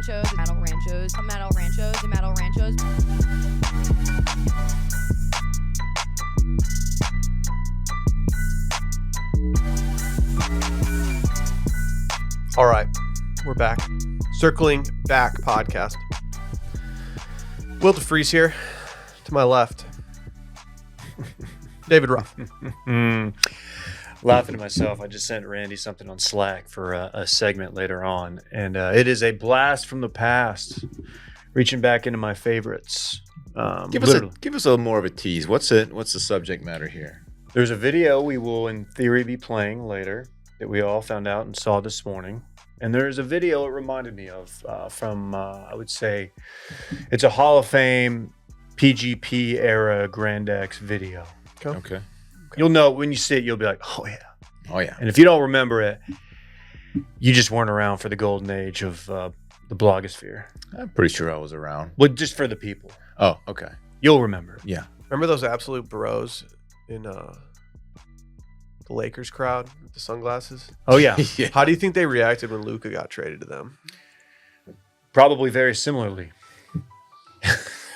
ranchos, metal ranchos, metal ranchos, metal ranchos. All right, we're back. Circling Back podcast. Will DeFreeze here. To my left, David Ruff. Laughing to myself. I just sent Randy something on Slack for a segment later on, and it is a blast from the past, reaching back into my favorites. Give us a little more of a tease. What's the subject matter here? There's a video we will, in theory, be playing later that we all found out and saw this morning. And there's a video it reminded me of from, I would say, it's a Hall of Fame PGP era Grand X video. Okay. You'll know when you see it, you'll be like, oh, yeah. Oh, yeah. And if you don't remember it, you just weren't around for the golden age of the blogosphere. I'm pretty sure I was around. Well, just for the people. Oh, okay. You'll remember. Yeah. Remember those absolute bros in the Lakers crowd with the sunglasses? Oh, yeah. Yeah. How do you think they reacted when Luka got traded to them? Probably very similarly.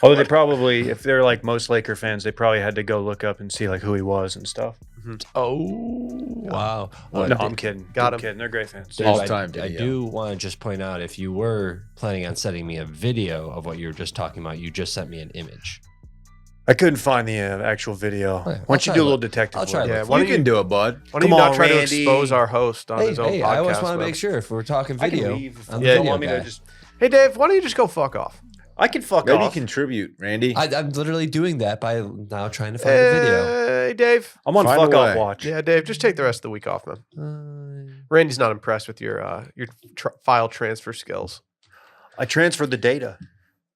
Although they probably, if they're like most Laker fans, they probably had to go look up and see like who he was and stuff. Mm-hmm. Oh, Wow. No, I'm kidding. Got I'm him. kidding. They're great fans. Dave, All-time I video. do want to just point out, if you were planning on sending me a video of what you were just talking about, you just sent me an image. I couldn't find the actual video. Right, Why don't you do a little detective I'll try work? to Yeah, look. why You don't you can do it, bud. Why don't Come you not on, try to Randy. expose our host on his own podcast? I always want to bro? make sure if we're talking I can video. leave if I'm you the don't video want me to guy. just. Hey, Dave, why don't you just go fuck off? I can fuck Maybe off. contribute, Randy. I'm literally doing that by now trying to find the video. Hey, Dave. I'm on Find fuck a off way. watch. Yeah, Dave, just take the rest of the week off, man. Randy's not impressed with your file transfer skills. I transferred the data.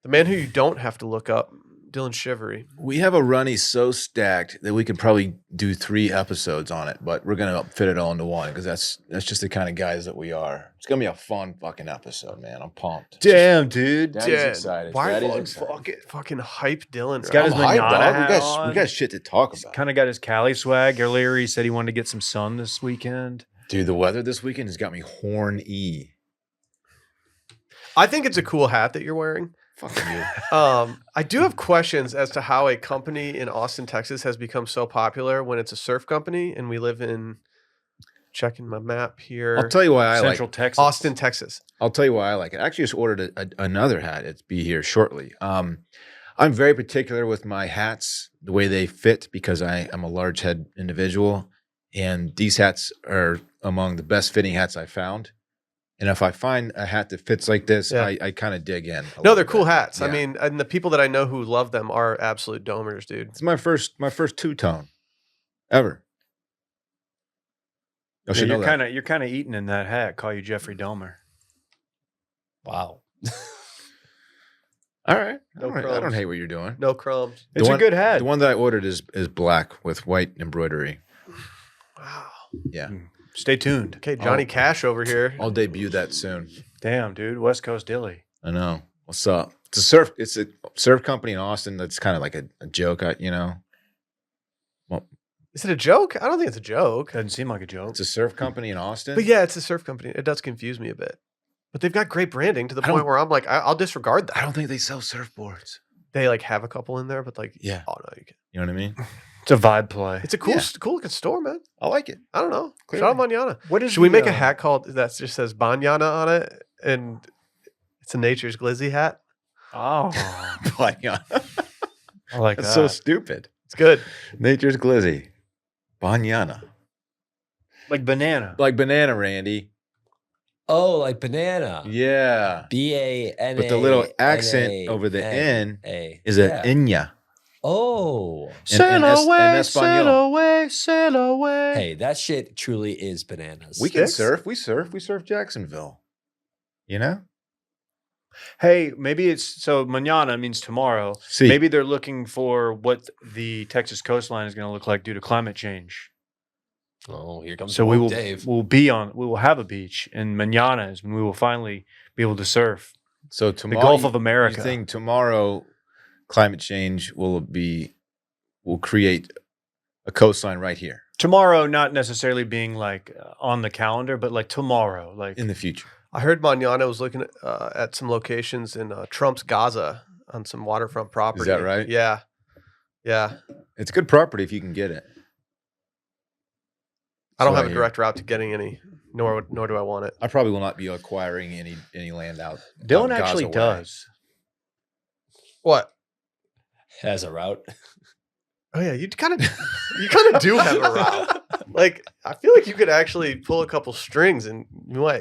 The man who you don't have to look up, Dylan Shivery. We have a runny so stacked that we could probably do 3 episodes on it, but we're gonna fit it all into one because that's just the kind of guys that we are. It's gonna be a fun fucking episode, man. I'm pumped. Damn, dude. Daddy's Dude, excited. Why Daddy's are you excited. fucking hype Dylan? He's got his I'm hyped, manana dog. hat on. We got shit to talk He's about. kind of got his Cali swag. Earlier, he said he wanted to get some sun this weekend. Dude, the weather this weekend has got me horny. I think it's a cool hat that you're wearing. Fuck you. I do have questions as to how a company in Austin, Texas has become so popular when it's a surf company and we live in, checking my map here, I'll tell you why I Central like. Texas. Austin, Texas. I'll tell you why I like it. I actually just ordered another hat. It's be here shortly. I'm very particular with my hats, the way they fit, because I am a large head individual, and these hats are among the best fitting hats I found. And if I find a hat that fits like this, Yeah. I kind of dig in. No, they're cool hats. I Yeah. mean, and the people that I know who love them are absolute domers, dude. It's my first two-tone ever. I Yeah, should know that. you're kind of eating in that hat. Call you Jeffrey Dahmer. Wow. All right. No I crumbs. don't hate what you're doing. No crumbs. It's The a good hat. The one that I ordered is black with white embroidery. Wow. Yeah. Stay tuned. Okay, Johnny Cash over here. I'll debut that soon. Damn, dude. West Coast Dilly. I know. What's up? It's a surf company in Austin that's kind of like a joke, you know. Well, Is it a joke? I don't think it's a joke. Doesn't seem like a joke. it's a surf company in Austin. But yeah, it's a surf company. It does confuse me a bit. But they've got great branding to the I don't- point where I'm like, I'll disregard that. I don't think they sell surfboards. They like have a couple in there, but like, Yeah. oh no, you can. You know what I mean? It's a vibe play. It's a cool, Yeah. cool looking store, man. I like it. I don't know. Clearly. Shout out Manana. What is Should we the, make a hat called that just says Banyana on it, and it's a Nature's Glizzy hat? Oh, Like, yeah. I like That's that. so stupid. It's good. Nature's glizzy. Banyana. like banana. Like banana, Randy. Oh, like banana. Yeah. B-A-N-A. But the little accent over the N is a inya. Oh. Sail en away, español. sail away, sail away. Hey, that shit truly is bananas. We can Sticks? surf. We surf. We surf Jacksonville. You know? Hey, maybe it's so mañana means tomorrow. See. Maybe they're looking for what the Texas coastline is going to look like due to climate change. Oh, here comes So we will Dave. we will have a beach, and mañana is when we will finally be able to surf. So The tomorrow, Gulf of America. You think tomorrow climate change will create a coastline right here Tomorrow, not necessarily being like on the calendar, but like tomorrow, like in the future? I heard Mañana was looking at some locations in Trump's Gaza on some waterfront property. Is that right? Yeah. Yeah. It's good property if you can get it. I don't So have I a hear. direct route to getting any, nor do I want it. I probably will not be acquiring any land out. Dylan out actually Gaza way. does. What? Has a route. Oh yeah, you kind of do have a route. Like I feel like you could actually pull a couple strings, and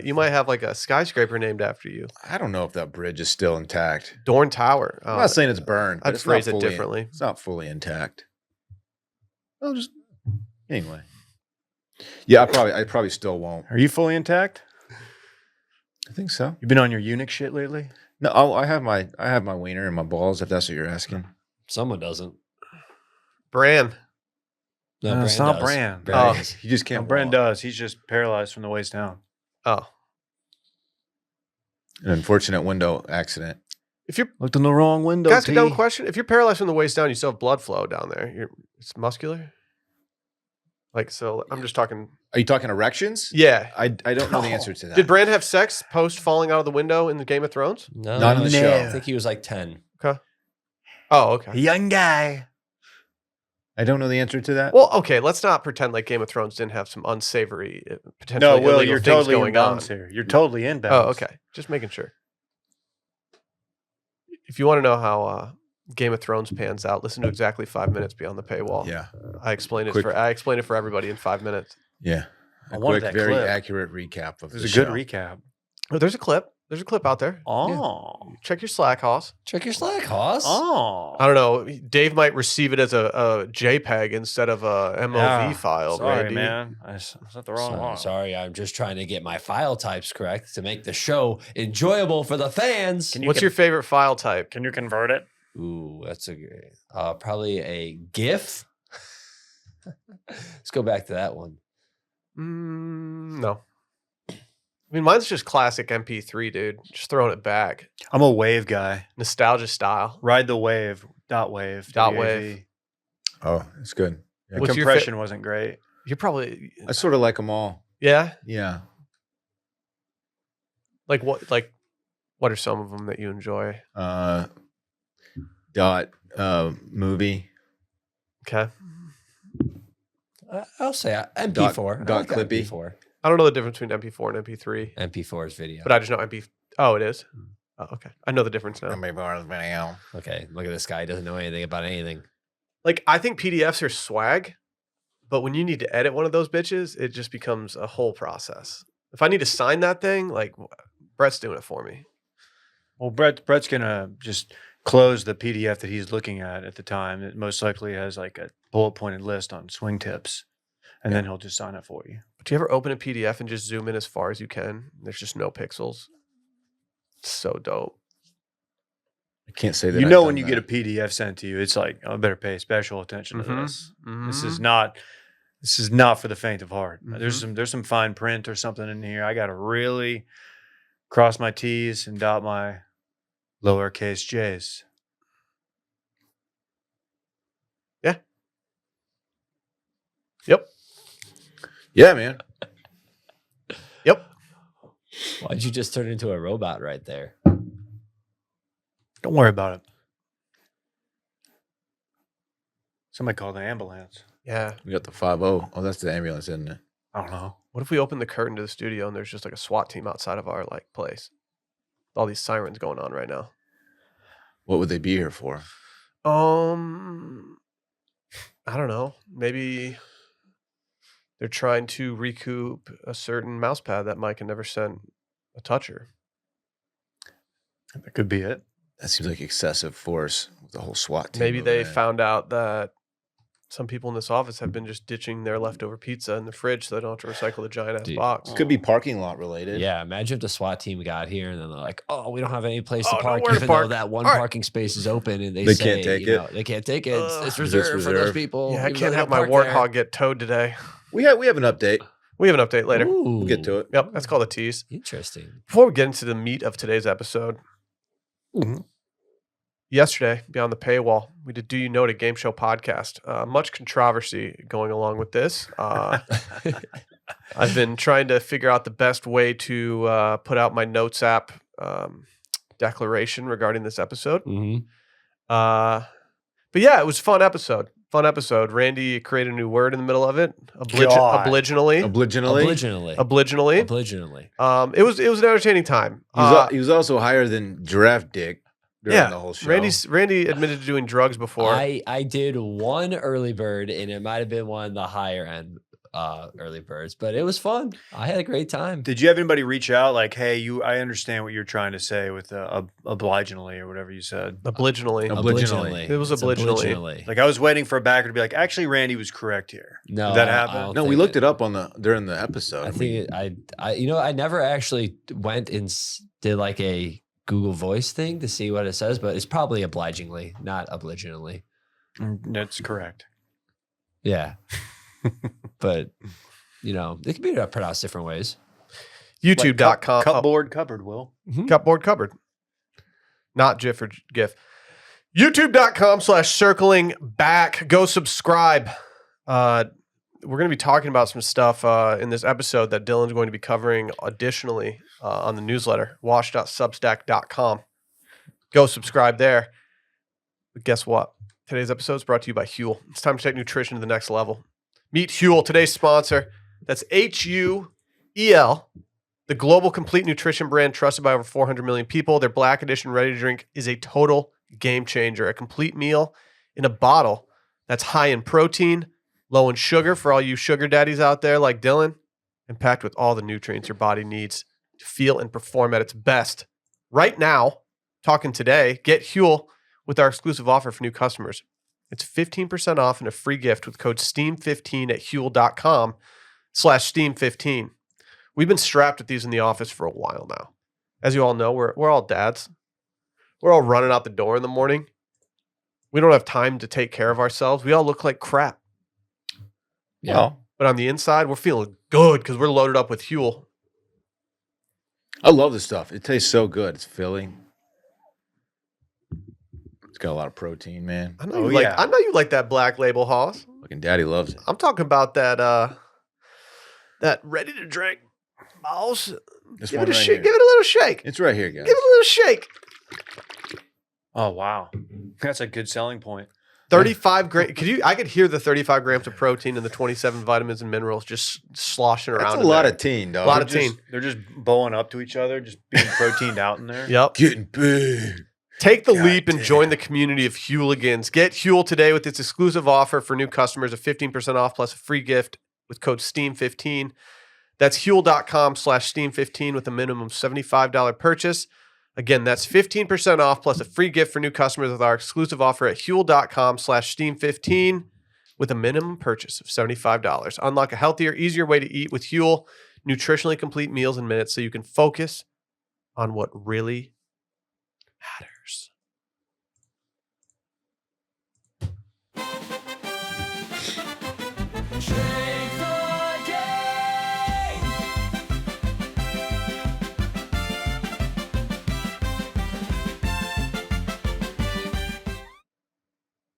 you might have like a skyscraper named after you. I don't know if that bridge is still intact. Dorn Tower. I'm not saying it's burned. But I'd it's phrase not it fully, differently. It's not fully intact. I'll just anyway. Yeah, I probably still won't. Are you fully intact? I think so. You've been on your eunuch shit lately? No, I have my wiener and my balls. If that's what you're asking. Someone doesn't. Bran. No, it's Bran not does. Bran. Bran Oh. does. He just No, can't. Bran walk. does. He's just paralyzed from the waist down. Oh, An unfortunate window accident. if you're Looked in the wrong window. guys, a dumb T. question. If you're paralyzed from the waist down, you still have blood flow down there. It's muscular. Like so, I'm just talking. Are you talking erections? Yeah. I don't know the answer to that. Did Bran have sex post falling out of the window in the Game of Thrones? No, Not in the show. I think he was like 10. Oh, okay. Young guy. I don't know the answer to that. Well, okay. Let's not pretend like Game of Thrones didn't have some unsavory, potentially No, Will, illegal you're things totally going on. inbounds here. You're totally inbounds. Oh, okay. Just making sure. If you want to know how Game of Thrones pans out, listen to exactly 5 minutes beyond the paywall. Yeah. I explain it Quick. for everybody in 5 minutes. Yeah. I A wanted quick, that very clip. accurate recap of It was the a good show. recap. Oh, there's a clip. There's a clip out there. Oh. Check your Slack, Hoss. Check your Slack, Hoss. Oh. I don't know. Dave might receive it as a JPEG instead of a MOV Yeah. file. Sorry, Randy. man. I set the wrong one. Sorry, I'm just trying to get my file types correct to make the show enjoyable for the fans. What's your favorite file type? Can you convert it? Ooh, that's a great. Probably a GIF. Let's go back to that one. No. I mean, mine's just classic MP3, dude. Just throwing it back. I'm a wave guy. Nostalgia style. Ride the wave. Dot wave. Dot WAV. wave. Oh, it's good. The What's your compression wasn't great. You're probably, I sort of like them all. yeah. Yeah. Like what are some of them that you enjoy? Movie. Okay. I'll say MP4. Dot I like Clippy. MP4. I don't know the difference between MP4 and MP3, MP4 is video. but I just know Oh, it is. Oh, okay. I know the difference now. Okay, look at this guy. He doesn't know anything about anything. Like, I think PDFs are swag, but when you need to edit one of those bitches, it just becomes a whole process. If I need to sign that thing, like Brett's doing it for me. Well, Brett's gonna just close the PDF that he's looking at the time. It most likely has like a bullet pointed list on swing tips, and then he'll just sign it for you. Do you ever open a PDF and just zoom in as far as you can? There's just no pixels. It's so dope. I can't say that. You I've know done when you that. get a PDF sent to you, it's like, I better pay special attention to Mhm. this. This Mhm. is not. This is not for the faint of heart. Mhm. There's some fine print or something in here. I got to really cross my T's and dot my lowercase J's. Yep. Yeah, man. Yep. Why'd you just turn into a robot right there? Don't worry about it. Somebody called an ambulance. Yeah. We got the 5-0. Oh, that's the ambulance, isn't it? I don't know. What if we open the curtain to the studio and there's just like a SWAT team outside of our like place? All these sirens going on right now. What would they be here for? I don't know. Maybe they're trying to recoup a certain mouse pad that Mike had never sent a toucher. That could be it. That seems like excessive force with the whole SWAT team. Maybe moving they in. found out that some people in this office have been just ditching their leftover pizza in the fridge so they don't have to recycle the giant ass Dude. box. Could be parking lot related. Yeah, imagine if the SWAT team got here and then they're like, "Oh, we don't have any place Oh, to park, nowhere to even park. though that one All right. parking space is open." And they They say, can't take you it? know, they can't take it. It's Just reserved for those reserved. people. Yeah, I even though can't they have don't my park there." warthog get towed today. We have an update. We have an update later. Ooh, We'll get to it. Yep, that's called a tease. Interesting. Before we get into the meat of today's episode, yesterday, beyond the paywall, we did Do You Know It, a game show podcast. Much controversy going along with this. I've been trying to figure out the best way to put out my Notes app declaration regarding this episode. Mhm. But yeah, it was a fun episode. Fun episode. Randy created a new word in the middle of it. God. Obliginally. Obligingly. Obligingly. Obliginally. Obligingly. It was an entertaining time. He was also higher than Giraffe Dick during the whole show. Randy admitted to doing drugs before. I did one early bird, and it might have been one of the higher end early birds, but it was fun. I had a great time. Did you have anybody reach out like, hey, I understand what you're trying to say with obligingly or whatever you said? Obliginally. Obligingly. It was It's obligingly. Like I was waiting for a backer to be like, actually, Randy was correct here. No, Did that I happen? don't No, we think looked it up during the episode. I think I never actually went and did like a Google Voice thing to see what it says, but it's probably obligingly, not obligingly. That's correct. Yeah. But it can be pronounced different ways. YouTube.com. Cupboard cupboard, Will. Cupboard cupboard. Not GIF or GIF. YouTube.com/circling back. Go subscribe. We're going to be talking about some stuff in this episode that Dylan's going to be covering additionally on the newsletter, wash.substack.com. Go subscribe there. But guess what? Today's episode is brought to you by Huel. It's time to take nutrition to the next level. Meet Huel, today's sponsor. That's HUEL, the global complete nutrition brand trusted by over 400 million people. Their Black Edition ready to drink is a total game changer. A complete meal in a bottle that's high in protein, low in sugar for all you sugar daddies out there like Dylan, and packed with all the nutrients your body needs to feel and perform at its best. Right now, talking today, get Huel with our exclusive offer for new customers. It's 15% off and a free gift with code STEAM15 at Huel.com/STEAM15. We've been strapped with these in the office for a while now. As you all know, we're all dads. We're all running out the door in the morning. We don't have time to take care of ourselves. We all look like crap. Yeah. Well, But on the inside, we're feeling good because we're loaded up with Huel. I love this stuff. It tastes so good. It's filling. It's got a lot of protein, man. I know you like that Black Label, Hoss. Fucking daddy loves it. I'm talking about that ready to drink, boss. This Give one it a right shake. here. Give it a little shake. It's right here, guys. Give it a little shake. oh wow, that's a good selling point. 35 grams. I could hear the 35 grams of protein and the 27 vitamins and minerals just sloshing around. That's a lot of teen, dog. A lot of teen. They're just bowing up to each other, just being proteined out in there. Yep. Getting big. Take the God leap and damn. join the community of Hooligans. Get Huel today with its exclusive offer for new customers of 15% off plus a free gift with code STEAM15. That's Huel.com/STEAM15 with a minimum $75 purchase. Again, that's 15% off plus a free gift for new customers with our exclusive offer at Huel.com/STEAM15 with a minimum purchase of $75. Unlock a healthier, easier way to eat with Huel. Nutritionally complete meals in minutes so you can focus on what really matters.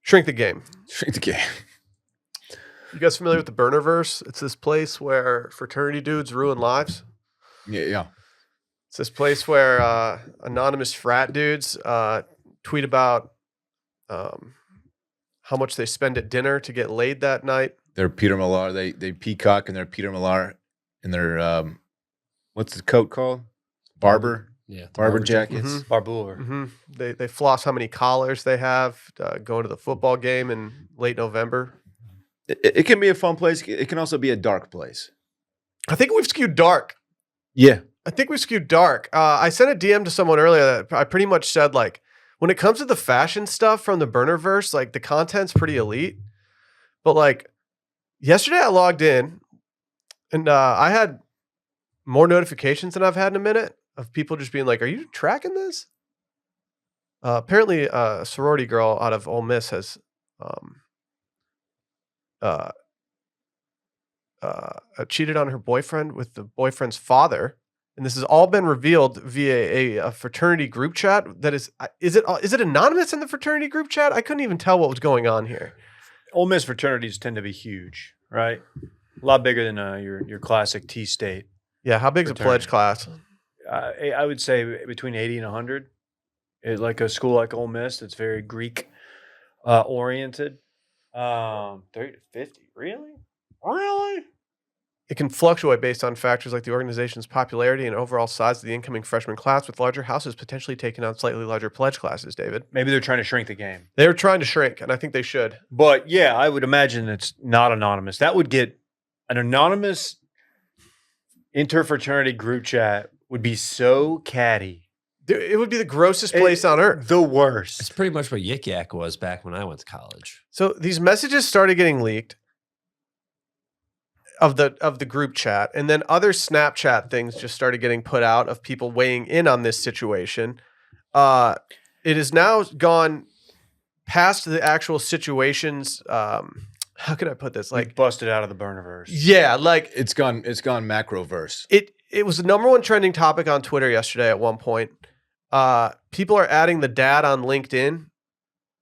Shrink the game. Shrink the game. You guys familiar with the Burnerverse? It's this place where fraternity dudes ruin lives. Yeah. It's this place where anonymous frat dudes tweet about how much they spend at dinner to get laid that night. They're Peter Millar. They peacock and they're Peter Millar and they're what's the coat called? Barber. Yeah. the Barber barber jackets. Mhm. Barbour. Mm-hmm. They floss how many collars they have going to the football game in late November. It can be a fun place. It can also be a dark place. I think we've skewed dark. Yeah. I think we skewed dark. I sent a DM to someone earlier that I pretty much said, like, when it comes to the fashion stuff from the Burnerverse, like, the content's pretty elite. But, like, yesterday I logged in and I had more notifications than I've had in a minute of people just being like, are you tracking this? Apparently, a sorority girl out of Ole Miss has cheated on her boyfriend with the boyfriend's father. And this has all been revealed via a fraternity group chat. That is it anonymous in the fraternity group chat? I couldn't even tell what was going on here. Ole Miss fraternities tend to be huge, right? A lot bigger than your classic T-State. Yeah, how big's a pledge class? I would say between 80 and 100. Like a school like Ole Miss that's very Greek oriented. 30 to 50. Really? Really? It can fluctuate based on factors like the organization's popularity and overall size of the incoming freshman class, with larger houses potentially taking on slightly larger pledge classes, David. Maybe they're trying to shrink the game. They're trying to shrink, and I think they should. But yeah, I would imagine it's not anonymous. That would get an anonymous interfraternity group chat would be so catty. Dude, it would be the grossest place on earth. The worst. It's pretty much what Yik Yak was back when I went to college. So these messages started getting leaked of the group chat, and then other Snapchat things just started getting put out of people weighing in on this situation. It has now gone past the actual situations. How can I put this? Like busted out of the Burnerverse. Yeah, like It's gone macroverse. it was the number one trending topic on Twitter yesterday at one point. People are adding the dad on LinkedIn.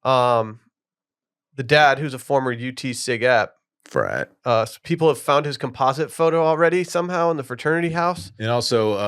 The dad, who's a former UT Sig Ep. Frat. So people have found his composite photo already somehow in the fraternity house. And also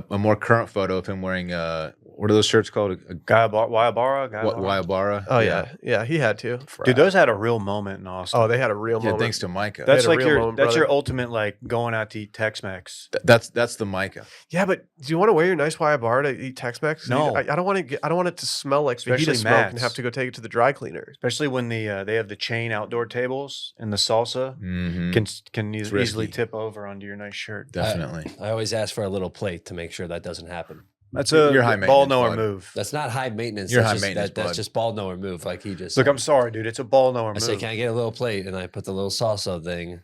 a more current photo of him wearing what are those shirts called? Wayabara? Wayabara. Oh yeah, he had to. Dude, those had a real moment in Austin. Oh, they had a real Yeah, moment. thanks to Micah. That's had a like real moment, that's your brother. ultimate like going out to eat Tex-Mex. That's the Micah. Yeah, but do you want to wear your nice Wayabara to eat Tex-Mex? No. I don't want to. I don't want it to smell like Especially fajita smoke and Matt's. have to go take it to the dry cleaner. Especially when they have the chain outdoor tables and the salsa Mm-hmm. can easily risky. tip over onto your nice shirt. Definitely. I always ask for a little plate to make sure that doesn't happen. That's You're high ball maintenance, knower bud. move. That's not high maintenance. You're that's high just, maintenance, that's bud. just ball knower move. Like he just Look, I'm sorry, dude. It's a ball knower I move. say, can I get a little plate? And I put the little salsa thing,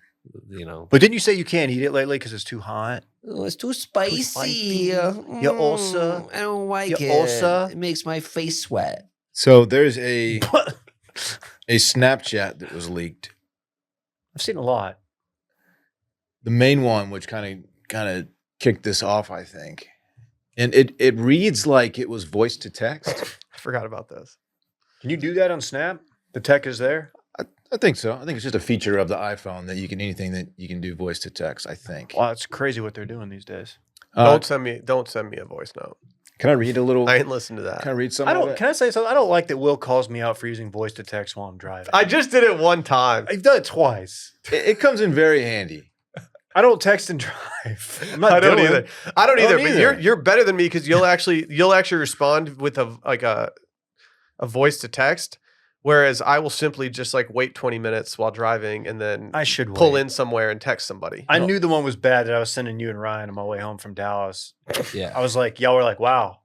you know. But didn't you say you can't eat it lately because it's too hot? Oh, it's too spicy. spicy. You also- I don't like you it. also- It makes my face sweat. So there's a Snapchat that was leaked. I've seen a lot. The main one, which kind of kicked this off, I think. And it reads like it was voice to text. I forgot about this. Can you do that on Snap? The tech is there. I think so. I think it's just a feature of the iPhone that anything that you can do voice to text, I think. Wow, it's crazy what they're doing these days. Don't send me a voice note. Can I read a little? I ain't listened to that. Can I read some I of don't. it? Can I say something? I don't like that Will calls me out for using voice to text while I'm driving. I just did it one time. I've done it twice. It comes in very handy. I don't text and drive. I'm not I don't Dylan. either. I don't either. But either. you're better than me because you'll actually respond with a voice to text, whereas I will simply just like wait 20 minutes while driving and then I should pull wait. in somewhere and text somebody. I knew the one was bad that I was sending you and Ryan on my way home from Dallas. Yeah. I was like, y'all were like, wow.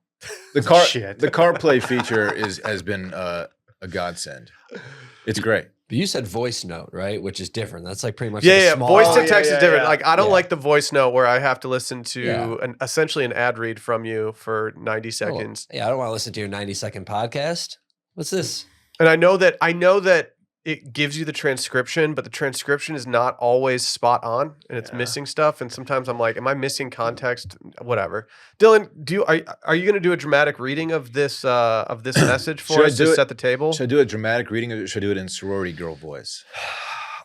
The car Shit. the CarPlay feature has been a godsend. It's great. But you said voice note, right? Which is different. That's like pretty much Yeah. small. Voice to yeah, text yeah, is different. yeah. Like I don't Yeah. like the voice note where I have to listen to Yeah. essentially an ad read from you for 90 Oh, seconds. yeah, I don't want to listen to your 90-second podcast. What's this? And I know that it gives you the transcription, but the transcription is not always spot on, and it's Yeah. missing stuff. And sometimes I'm like, "Am I missing context?" Whatever. Dylan, are you going to do a dramatic reading of this message for Should I us do to it? set the table? Should I do a dramatic reading or should I do it in sorority girl voice?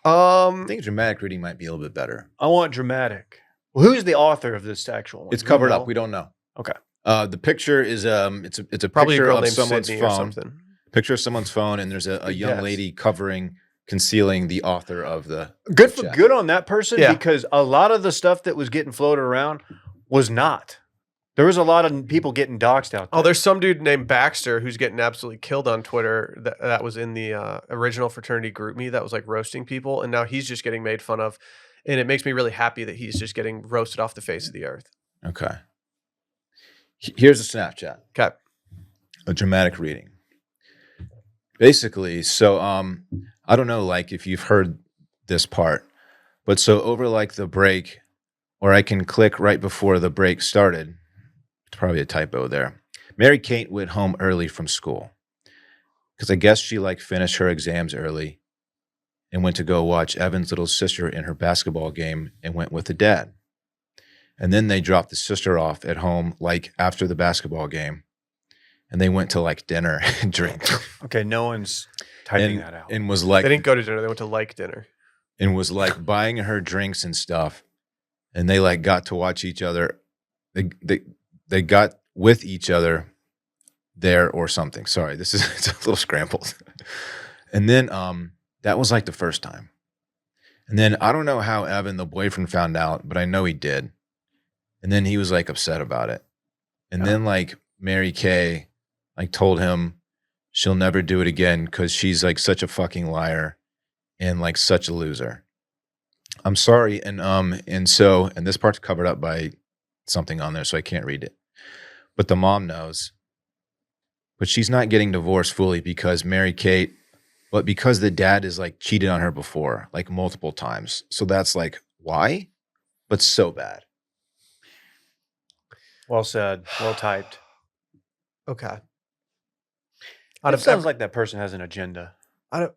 Um, I think dramatic reading might be a little bit better. I want dramatic. Well, who's the author of this actual one? It's Do we covered know? up. We don't know. Okay. The picture is it's a probably a picture girl of named someone's Sydney or phone. something. Picture of someone's phone, and there's a young Yes. lady concealing the author of the. chat. Good on that person Yeah. because a lot of the stuff that was getting floated around was not. There was a lot of people getting doxxed out there. Oh, there's some dude named Baxter who's getting absolutely killed on Twitter. That was in the original fraternity group me that was like roasting people, and now he's just getting made fun of, and it makes me really happy that he's just getting roasted off the face of the earth. Okay. Here's a Snapchat. Okay. A dramatic reading. Basically, so I don't know like if you've heard this part, but so over like the break, or I can click right before the break started. It's probably a typo there. Mary Kate went home early from school because I guess she like finished her exams early and went to go watch Evan's little sister in her basketball game and went with the dad. And then they dropped the sister off at home like after the basketball game. And they went to like dinner and drink. Okay, no one's typing that out. And was like, They didn't go to dinner; they went to like dinner. and was like buying her drinks and stuff. And they like got to watch each other. They got with each other there or something. Sorry, it's a little scrambled. And then that was like the first time. And then I don't know how Evan, the boyfriend, found out, but I know he did. And then he was like upset about it. And then like Mary Kay like told him she'll never do it again because she's like such a fucking liar and like such a loser. I'm sorry. And this part's covered up by something on there, so I can't read it. But the mom knows. But she's not getting divorced fully because but because the dad is like cheated on her before, like multiple times. So that's like, why? But so bad. Well said. Well typed. Okay. It sounds like that person has an agenda. Out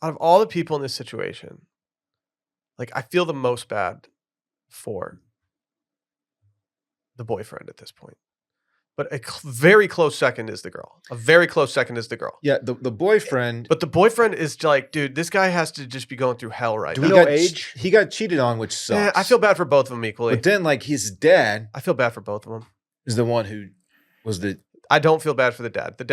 of all the people in this situation, like I feel the most bad for the boyfriend at this point. But a very close second is the girl. A very close second is the girl. Yeah, the boyfriend. But the boyfriend is like, dude, this guy has to just be going through hell right Do now. we know age? He got cheated on, which sucks. Yeah, I feel bad for both of them equally. But then, like, his dad I feel bad for both of them. is the one who was the. I don't feel bad for the dad. The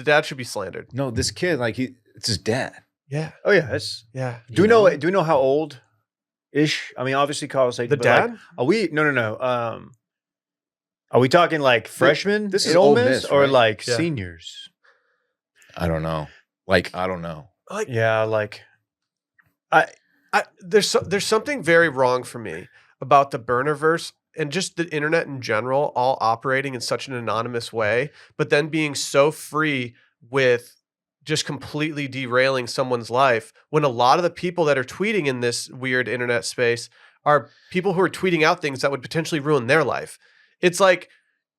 dad should be slandered. No, this kid, like, it's his dad. Yeah. Oh yeah, it's. Yeah. Do we know how old ish? I mean, obviously college age. The but, dad? Like, are we? No. Are we talking like freshmen? This in is Ole Ole Miss, Miss, or right? like Yeah. seniors? I don't know. Like, I don't know. Like Yeah, like there's something very wrong for me about the Burnerverse and just the internet in general, all operating in such an anonymous way, but then being so free with just completely derailing someone's life when a lot of the people that are tweeting in this weird internet space are people who are tweeting out things that would potentially ruin their life. It's like,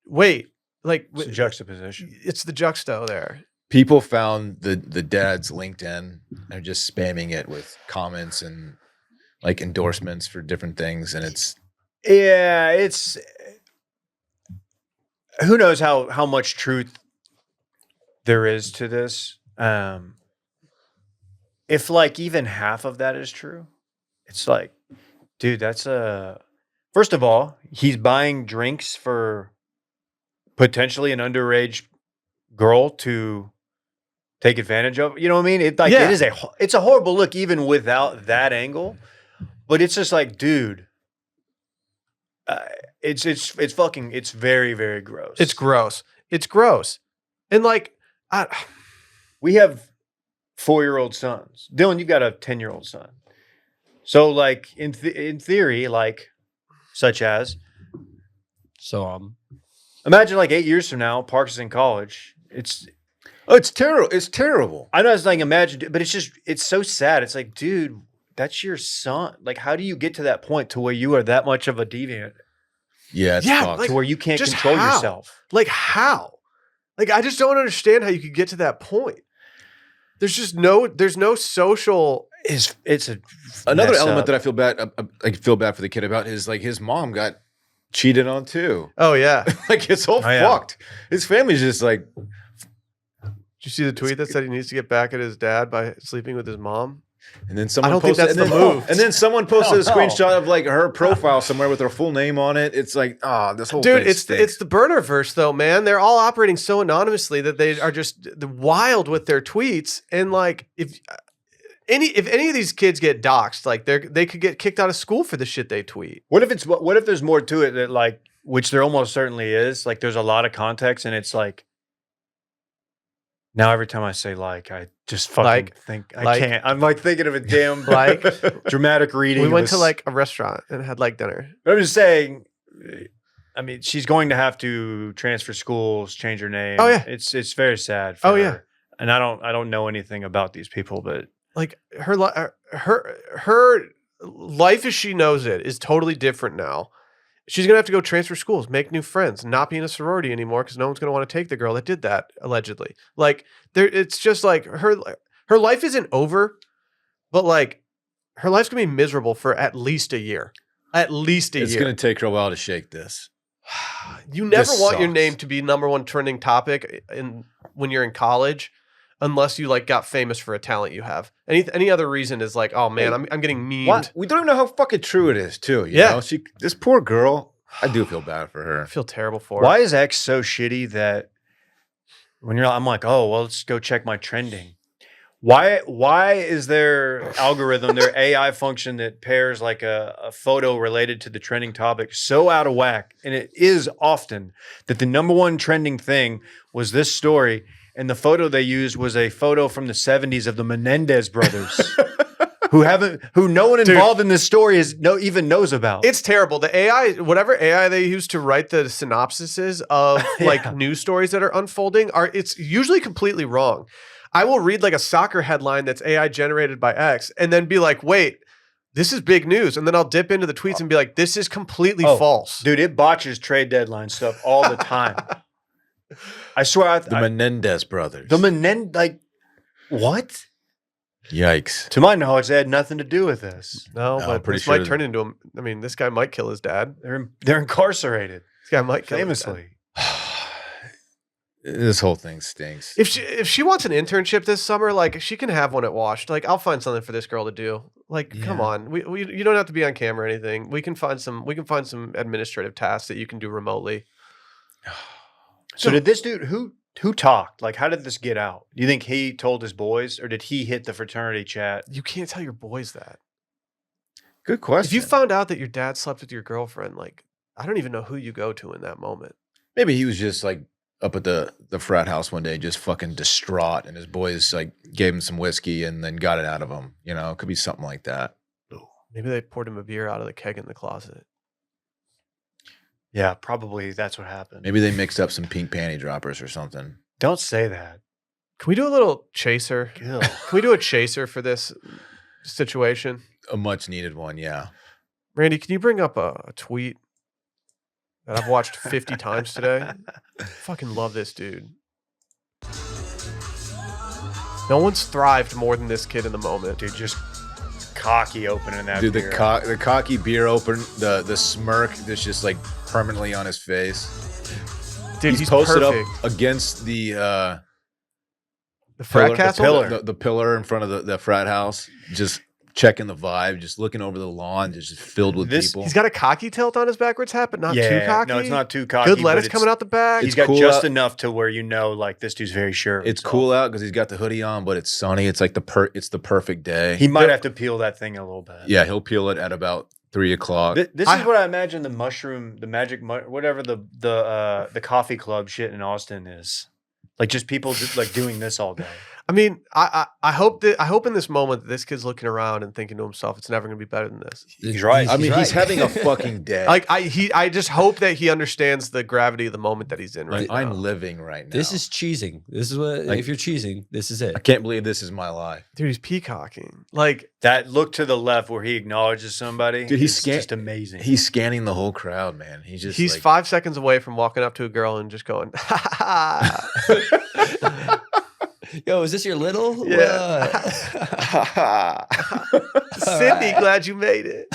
wait, like it's a juxtaposition. it's the juxto there. People found the dad's LinkedIn and are just spamming it with comments and like endorsements for different things. And it's. Yeah, it's. Who knows how much truth there is to this? If like even half of that is true, it's like, dude, that's a. First of all, he's buying drinks for potentially an underage girl to take advantage of. You know what I mean? It like Yeah. it's a horrible look even without that angle. But it's just like, dude, it's fucking, it's very, very gross. It's gross. It's gross. And like, We have 4-year-old sons. Dylan, you got a 10-year-old son. So like in theory, like such as So imagine like 8 years from now, Parks is in college. It's terrible. It's terrible. I know it's like imagine, but it's so sad. It's like, dude, that's your son. Like, how do you get to that point to where you are that much of a deviant? Yeah, it's Yeah, fucked. like- To where you can't just control how? yourself. like how? Like I just don't understand how you could get to that point. There's no social. It's Another mess element up. that I feel bad for the kid about is like his mom got cheated on too. Oh yeah. Did Like it's all Oh, yeah. fucked. His family's just like, you see the tweet that said he needs to get back at his dad by sleeping with his mom? and then someone don't think posted, that's and the then, move. And then someone posted a No, no. screenshot of like her profile somewhere with her full name on it. It's like, this whole Dude, thing it's stinks. the Burnerverse though, man. They're all operating so anonymously that they are just wild with their tweets. And like, if any of these kids get doxxed, like they could get kicked out of school for the shit they tweet. What if there's more to it that like, which there almost certainly is. Like, there's a lot of context, and it's like. Now every time I say like, I just fucking think I can't. I'm like thinking of a damn Like, dramatic reading. we of went to this. like a restaurant and had like dinner. But I'm just saying. I mean, she's going to have to transfer schools, change her name. Oh, yeah. It's very sad. For Oh, her. yeah. And I don't know anything about these people, but Like her life as she knows it is totally different now. She's gonna have to go transfer schools, make new friends, not be in a sorority anymore because no one's gonna want to take the girl that did that allegedly. Like it's just like her life isn't over, but like her life's gonna be miserable for at least a year. At least a It's year. going to take her a while to shake this. You never This want your sucks. name to be #1 trending topic when you're in college unless you like got famous for a talent you have. Any other reason is like, oh man, I'm getting memed. What? We don't even know how fucking true it is, too. You Yeah. know? This poor girl, I do feel bad for her. I feel terrible for Why her. is X so shitty that when I'm like, oh, well, let's go check my trending. Why is their algorithm, their AI function that pairs like a photo related to the trending topic so out of whack? And it is often that the number one trending thing was this story, and the photo they used was a photo from the 70s of the Menendez brothers, who no one involved in this story even knows about. It's terrible. The AI, whatever AI they use to write the synopsises of like news stories that are unfolding, it's usually completely wrong. I will read like a soccer headline that's AI generated by X and then be like, wait, this is big news. And then I'll dip into the tweets and be like, this is completely false. Dude, it botches trade deadline stuff all the time. I swear. The Menendez brothers. What? Yikes. To my knowledge, they had nothing to do with this. No, I'm but pretty this sure might turn into him. I mean, this guy might kill his dad. They're incarcerated. This guy might kill his dad. Famously. This whole thing stinks. If she wants an internship this summer, like she can have one at Washed. Like I'll find something for this girl to do. Like, come on, we you don't have to be on camera or anything. We can find some administrative tasks that you can do remotely. So did this dude who talked? Like, how did this get out? Do you think he told his boys, or did he hit the fraternity chat? You can't tell your boys that. Good question. If you found out that your dad slept with your girlfriend, like I don't even know who you go to in that moment. Maybe he was just like up at the frat house one day, just fucking distraught, and his boys like gave him some whiskey and then got it out of him. You know, it could be something like that. Maybe they poured him a beer out of the keg in the closet. Yeah, probably that's what happened. Maybe they mixed up some pink panty droppers or something. Don't say that. Can we do a little chaser? Ew. Can we do a chaser for this situation? A much needed one, yeah. Randy, can you bring up a tweet that I've watched 50 times today? I fucking love this dude. No one's thrived more than this kid in the moment. Dude, just cocky opening that Dude, beer. the cocky beer open, the smirk that's just like permanently on his face. Dude, he's posted perfect. up against the frat pillar, castle? the pillar in front of the frat house, just checking the vibe, just looking over the lawn, just filled with people. He's got a cocky tilt on his backwards hat, but not too cocky. No, it's not too cocky. Good lettuce coming out the back. He's got just enough to where you know, like, this dude's very sure. It's cool out because he's got the hoodie on, but it's sunny. It's like it's the perfect day. He might have to peel that thing a little bit. Yeah, he'll peel it at about 3 o'clock. This is what I imagine the magic, whatever the coffee club shit in Austin is. Like, just people just like doing this all day. I mean, I hope in this moment that this kid's looking around and thinking to himself, it's never going to be better than this. He's right. I mean, right. he's having a fucking day. Like I just hope that he understands the gravity of the moment that he's in right now. I'm living right now. This is cheesing. This is what, Like- if you're cheesing, this is it. I can't believe this is my life. Dude, he's peacocking. Like, That look to the left where he acknowledges somebody. Dude, he's is just amazing. He's scanning the whole crowd, man. He's he's like, 5 seconds away from walking up to a girl and just going, ha ha ha. Yo, is this your little? Yeah. Sydney, glad you made it.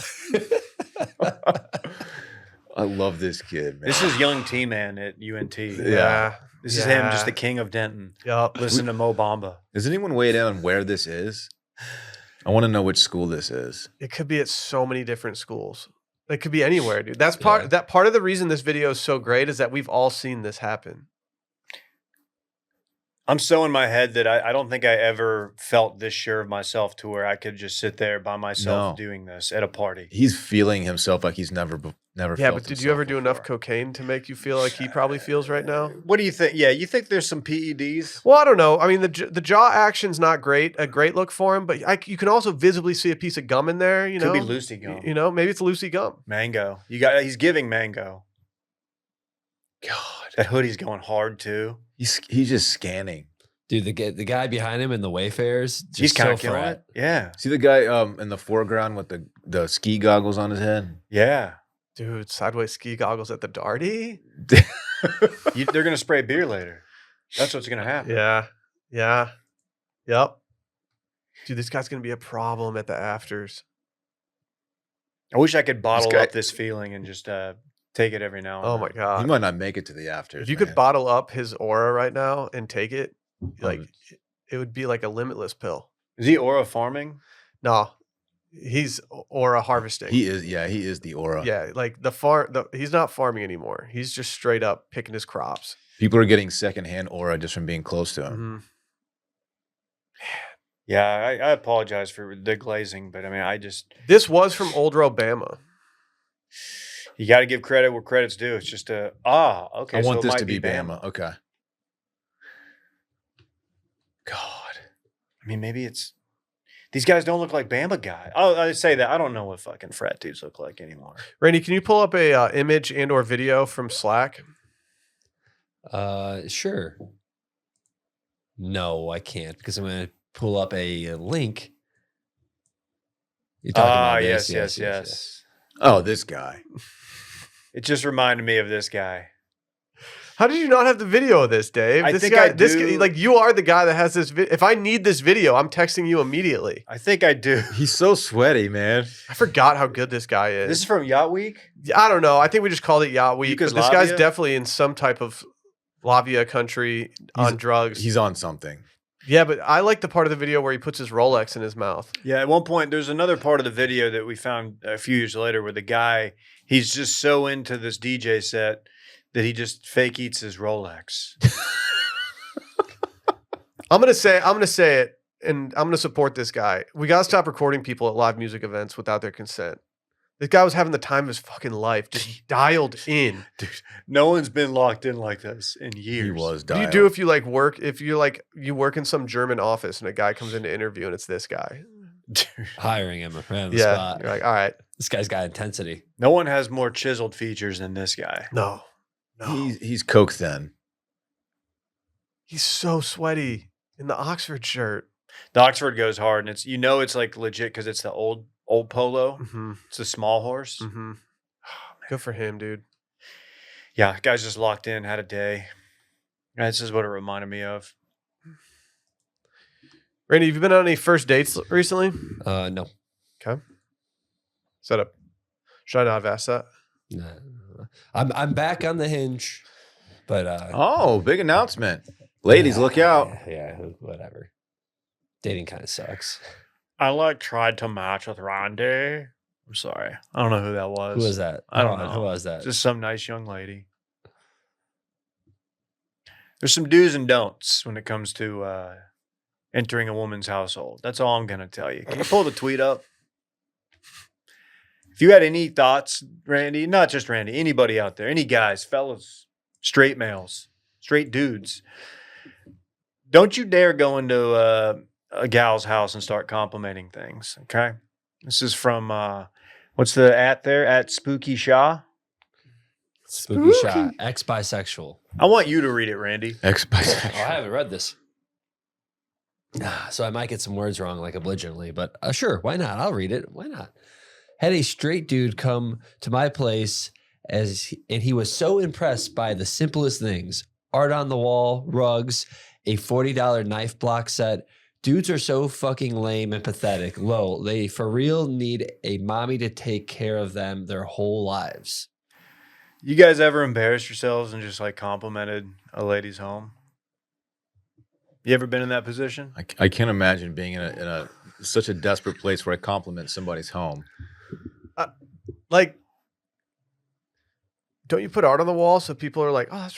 I love this kid, man. This is young T-Man at UNT. Yeah. This is him, just the king of Denton. Yup. Listen to Mo Bamba. Does anyone weigh in on where this is? I want to know which school this is. It could be at so many different schools. It could be anywhere, dude. That's part of the reason this video is so great is that we've all seen this happen. I'm so in my head that I don't think I ever felt this sure of myself to where I could just sit there by myself doing this at a party. He's feeling himself like he's never Yeah, felt but did you ever do enough cocaine to make you feel like he probably feels right now? What do you think? Yeah, you think there's some PEDs? Well, I don't know. I mean, the jaw action's not a great look for him, but you can also visibly see a piece of gum in there. You know, Could be loosey gum. You know, maybe it's loosey gum. Mango. He's giving mango. God, that hoodie's going hard too. He's just scanning. Dude, the guy behind him in the Wayfarers, just He's kind so of killing frat. it. Yeah, See the guy in the foreground with the ski goggles on his head? yeah. Dude, sideways ski goggles at the Darty? They're gonna spray beer later. That's what's gonna happen. Yeah. Yep. Dude, this guy's going to be a problem at the afters. I wish I could bottle guy- up this feeling and just take it every now and Oh then. my He God. might not make it to the afters. If you man. could bottle up his aura right now and take it, like it would be like a limitless pill. Is he aura farming? No, he's aura harvesting. He is. Yeah, he is the aura. Yeah, like he's not farming anymore. He's just straight up picking his crops. People are getting secondhand aura just from being close to him. Mhm. Yeah, I apologize for the glazing, but I mean, This was from older Obama. you got to give credit where credit's due. It's just okay. I want so it this might to be Bama. Okay. God, I mean, maybe it's these guys don't look like Bama guys. Oh, I say that I don't know what fucking frat dudes look like anymore. Randy, can you pull up a image and or video from Slack? Sure. No, I can't because I'm going to pull up a link. You're talking about this? Yes. Oh, this guy. It just reminded me of this guy. How did you not have the video of this, Dave? I This think guy, I this do. guy, like you are the guy that has this. If I need this video, I'm texting you immediately. I think I do. He's so sweaty, man. I forgot how good this guy is. This is from Yacht Week. I don't know. I think we just called it Yacht Week. But this guy's Yugoslavia? definitely in some type of Lavia country on drugs. He's on something. Yeah, but I like the part of the video where he puts his Rolex in his mouth. Yeah, at one point, there's another part of the video that we found a few years later where the guy, he's just so into this DJ set that he just fake eats his Rolex. I'm gonna say it, and I'm gonna support this guy. We gotta stop recording people at live music events without their consent. This guy was having the time of his fucking life, just dialed in. Dude, no one's been locked in like this in years. He was What do dialed. you do if you like work? If you like you work in some German office and a guy comes in to interview and it's this guy? Dude, Hiring him right on the Yeah, spot. you're like, all right, This guy's got intensity. no one has more chiseled features than this guy. no. He's coke thin. He's so sweaty in the Oxford shirt. The Oxford goes hard, and it's like legit because it's the old polo. Mm-hmm. It's a small horse. Mm-hmm. Good for him, dude. Yeah, guy's just locked in, had a day. This is what it reminded me of. Randy, have you been on any first dates recently? No. Okay. Set up. Should I not have asked that? No. I'm back on the hinge, but Oh, big announcement. Ladies, look out. Yeah, whatever. Dating kind of sucks. I tried to match with Randy. I'm sorry. I don't know who that was. Who was that? I don't know. Who was that? Just some nice young lady. There's some do's and don'ts when it comes to entering a woman's household. That's all I'm going to tell you. Can you pull the tweet up? If you had any thoughts, Randy, not just Randy, anybody out there, any guys, fellas, straight males, straight dudes, don't you dare go into a gal's house and start complimenting things, okay? This is from, what's the at there? At Spooky Shaw. Spooky shot. Ex-bisexual. I want you to read it, Randy. Oh, I haven't read this. So I might get some words wrong, like obligently, but sure, why not? I'll read it. Why not? Had a straight dude come to my place and he was so impressed by the simplest things: art on the wall, rugs, a $40 knife block set. Dudes are so fucking lame and pathetic. Lol, they for real need a mommy to take care of them their whole lives. You guys ever embarrassed yourselves and just like complimented a lady's home? You ever been in that position? I can't imagine being in a such a desperate place where I compliment somebody's home. Like, don't you put art on the wall so people are like, oh,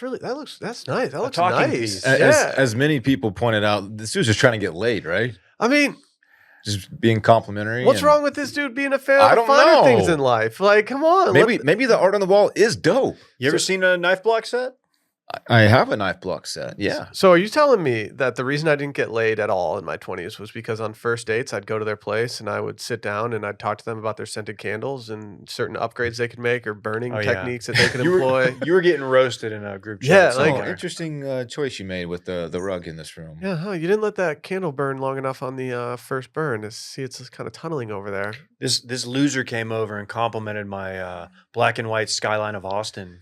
that's nice. That looks talking nice. piece. Yeah. As many people pointed out, this dude's just trying to get laid, right? I mean, Just being complimentary. what's and wrong with this dude being a fan I of don't finer know. things in life? Like, come on. Maybe the art on the wall is dope. You ever seen a knife block set? I have a knife block set. Yeah. So are you telling me that the reason I didn't get laid at all in my 20s was because on first dates, I'd go to their place and I would sit down and I'd talk to them about their scented candles and certain upgrades they could make or burning Oh, yeah. techniques that they could You employ? were getting roasted in a group chat. Yeah, like- somewhere. Interesting choice you made with the rug in this room. Yeah, huh, you didn't let that candle burn long enough on the first burn to see it's kind of tunneling over there. This loser came over and complimented my black and white skyline of Austin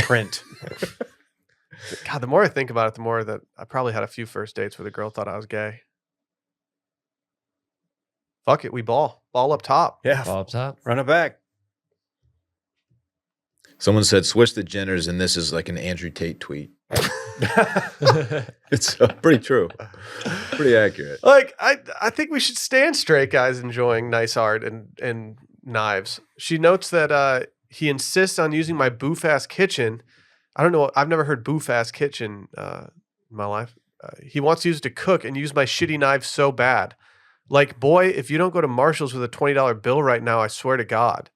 print. God, the more I think about it, the more that I probably had a few first dates where the girl thought I was gay. Fuck it, we ball up top. Yeah, Ball up top. run it back. Someone said switch the genders, and this is like an Andrew Tate tweet. It's pretty true. Pretty accurate. Like I think we should stand straight guys enjoying nice art and knives. She notes that he insists on using my boof-ass kitchen. I don't know. I've never heard boof-ass kitchen in my life. He wants to use it to cook and use my shitty knives so bad. Like, boy, if you don't go to Marshall's with a $20 bill right now, I swear to God.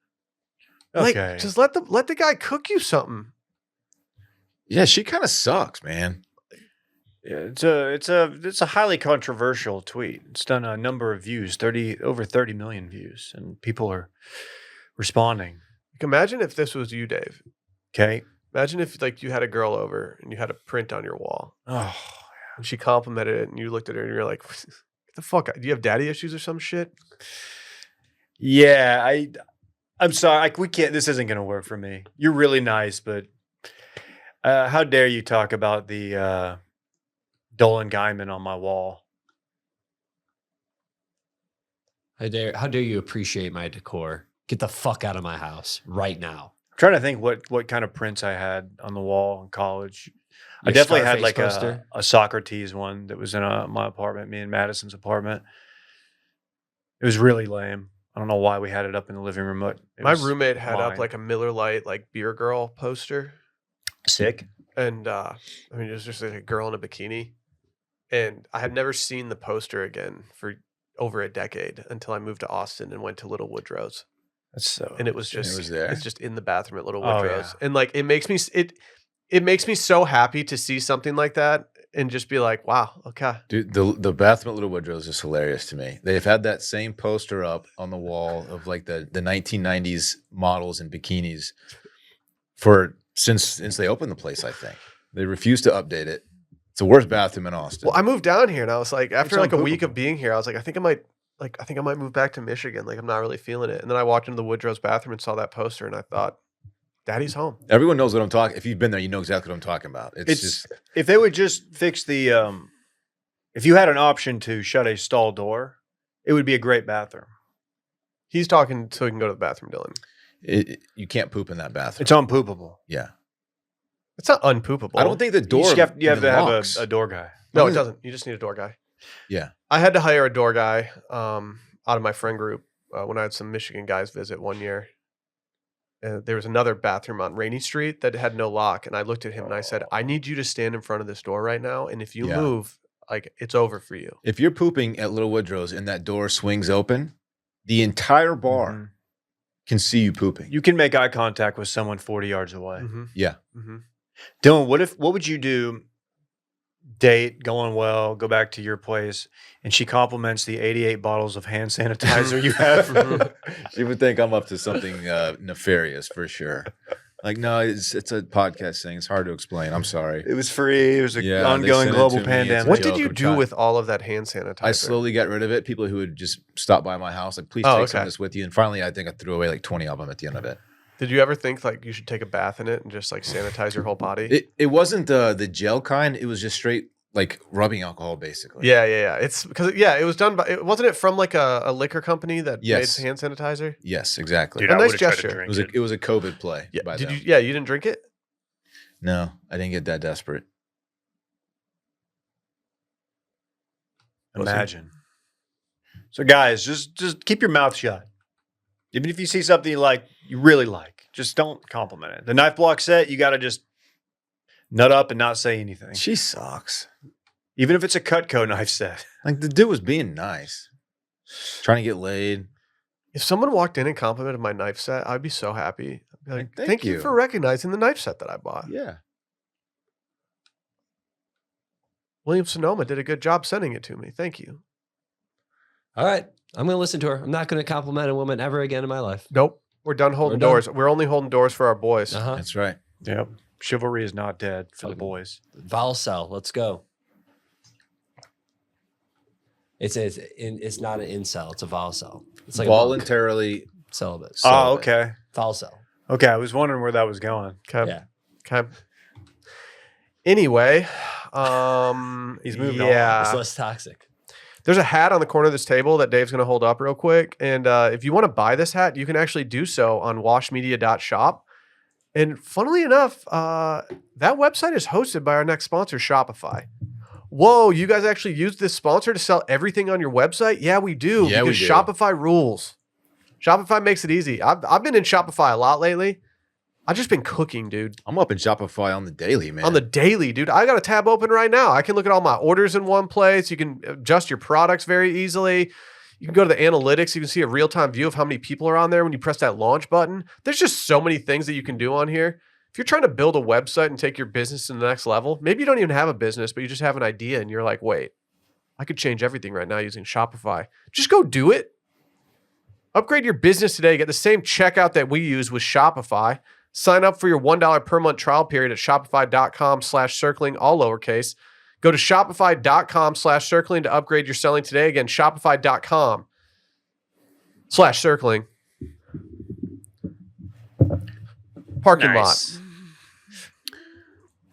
Okay. Like, just let the guy cook you something. Yeah, she kind of sucks, man. Yeah, it's a highly controversial tweet. It's done a number of views, over 30 million views, and people are responding. Like, imagine if this was you, Dave. Okay. Imagine if like you had a girl over and you had a print on your wall. Oh, And she complimented it and you looked at her and you're like, "Get the fuck out. Do you have daddy issues or some shit?" yeah. I'm sorry. We can't. This isn't going to work for me. You're really nice, but how dare you talk about the Dolan Guyman on my wall? How dare you appreciate my decor? Get the fuck out of my house right now. I'm trying to think what kind of prints I had on the wall in college. I Your definitely had Scarface like poster? a Socrates one that was in my apartment, me and Madison's apartment. It was really lame. I don't know why we had it up in the living room. But My was roommate had up mine. like a Miller Lite like beer girl poster. Sick. And I mean, it was just like a girl in a bikini. And I had never seen the poster again for over a decade until I moved to Austin and went to Little Woodrow's. That's so. And it was just was there. it's just in the bathroom at Little Oh, Woodrow's. yeah. And like it makes me so happy to see something like that and just be like, wow, okay. Dude, the bathroom at Little Woodrow's is hilarious to me. They've had that same poster up on the wall of like the 1990s models in bikinis since they opened the place, I think. They refuse to update it. It's the worst bathroom in Austin. Well, I moved down here and I was like, after It's like a week unpoopable. of being here, I was like, I think I might move back to Michigan. Like I'm not really feeling it. And then I walked into the Woodrow's bathroom and saw that poster and I thought, Daddy's home. Everyone knows what I'm talking. If you've been there, you know exactly what I'm talking about. It's just If they would just fix the if you had an option to shut a stall door, it would be a great bathroom. He's talking so he can go to the bathroom, Dylan. you can't poop in that bathroom. It's unpoopable. Yeah. It's not unpoopable. I don't think the door. You have even to have locks. a door guy. No, it doesn't. You just need a door guy. Yeah. I had to hire a door guy out of my friend group when I had some Michigan guys visit one year. There was another bathroom on Rainy Street that had no lock. And I looked at him and I said, I need you to stand in front of this door right now. And if you Yeah. move, like it's over for you. If you're pooping at Little Woodrow's and that door swings open, the entire bar Mhm. can see you pooping. You can make eye contact with someone 40 yards away. Mm-hmm. Yeah. Mm-hmm. Dylan, what would you do? Date going well, go back to your place, and she compliments the 88 bottles of hand sanitizer you have. She would think I'm up to something nefarious for sure. Like, no, it's a podcast thing. It's hard to explain. I'm sorry. It was free. It was an Yeah, they ongoing sent it global to me. pandemic. What joke. did you I'm do trying- with all of that hand sanitizer? I slowly got rid of it. People who would just stop by my house, like, please Oh, take some okay. of this with you. And finally, I think I threw away like 20 of them at the end of it. Did you ever think like you should take a bath in it and just like sanitize your whole body? It wasn't the gel kind. It was just straight like rubbing alcohol, basically. Yeah. It's because it was done by. Wasn't it from like a liquor company that Yes. made hand sanitizer? Yes, exactly. Dude, A I nice would've tried to gesture. drink It was a COVID play. Yeah. by Did them. you? Yeah, you didn't drink it. No, I didn't get that desperate. Imagine. So, guys, just keep your mouth shut. Even if you see something you really like, just don't compliment it. The knife block set, you got to just nut up and not say anything. She sucks. Even if it's a Cutco knife set. Like the dude was being nice, trying to get laid. If someone walked in and complimented my knife set, I'd be so happy. I'd be like, Thank thank you you. for recognizing the knife set that I bought. Yeah. William Sonoma did a good job sending it to me. Thank you. All right. I'm going to listen to her. I'm not going to compliment a woman ever again in my life. Nope. We're done holding We're done. doors. We're only holding doors for our boys. Uh-huh. That's right. Yep. Chivalry is not dead for the Fucking- boys. Valcel. Let's go. It's not an incel. It's a Valcel. It's like Voluntarily. a celibate. Oh, celibate. okay. Valcel. Okay, I was wondering where that was going. Okay. Yeah. Okay. Anyway, He's moved on. yeah. It's less toxic. There's a hat on the corner of this table that Dave's going to hold up real quick. And if you want to buy this hat, you can actually do so on washmedia.shop. And funnily enough, that website is hosted by our next sponsor, Shopify. Whoa, you guys actually use this sponsor to sell everything on your website? Yeah, we do. Yeah, we because do. Shopify rules. Shopify makes it easy. I've been in Shopify a lot lately. I've just been cooking, dude. I'm up in Shopify on the daily, man. On the daily, dude. I got a tab open right now. I can look at all my orders in one place. You can adjust your products very easily. You can go to the analytics. You can see a real-time view of how many people are on there when you press that launch button. There's just so many things that you can do on here. If you're trying to build a website and take your business to the next level, maybe you don't even have a business, but you just have an idea and you're like, wait, I could change everything right now using Shopify. Just go do it. Upgrade your business today. Get the same checkout that we use with Shopify. Sign up for your $1 per month trial period at shopify.com/circling, all lowercase. Go to shopify.com/circling to upgrade your selling today. Again, shopify.com/circling. Parking Nice.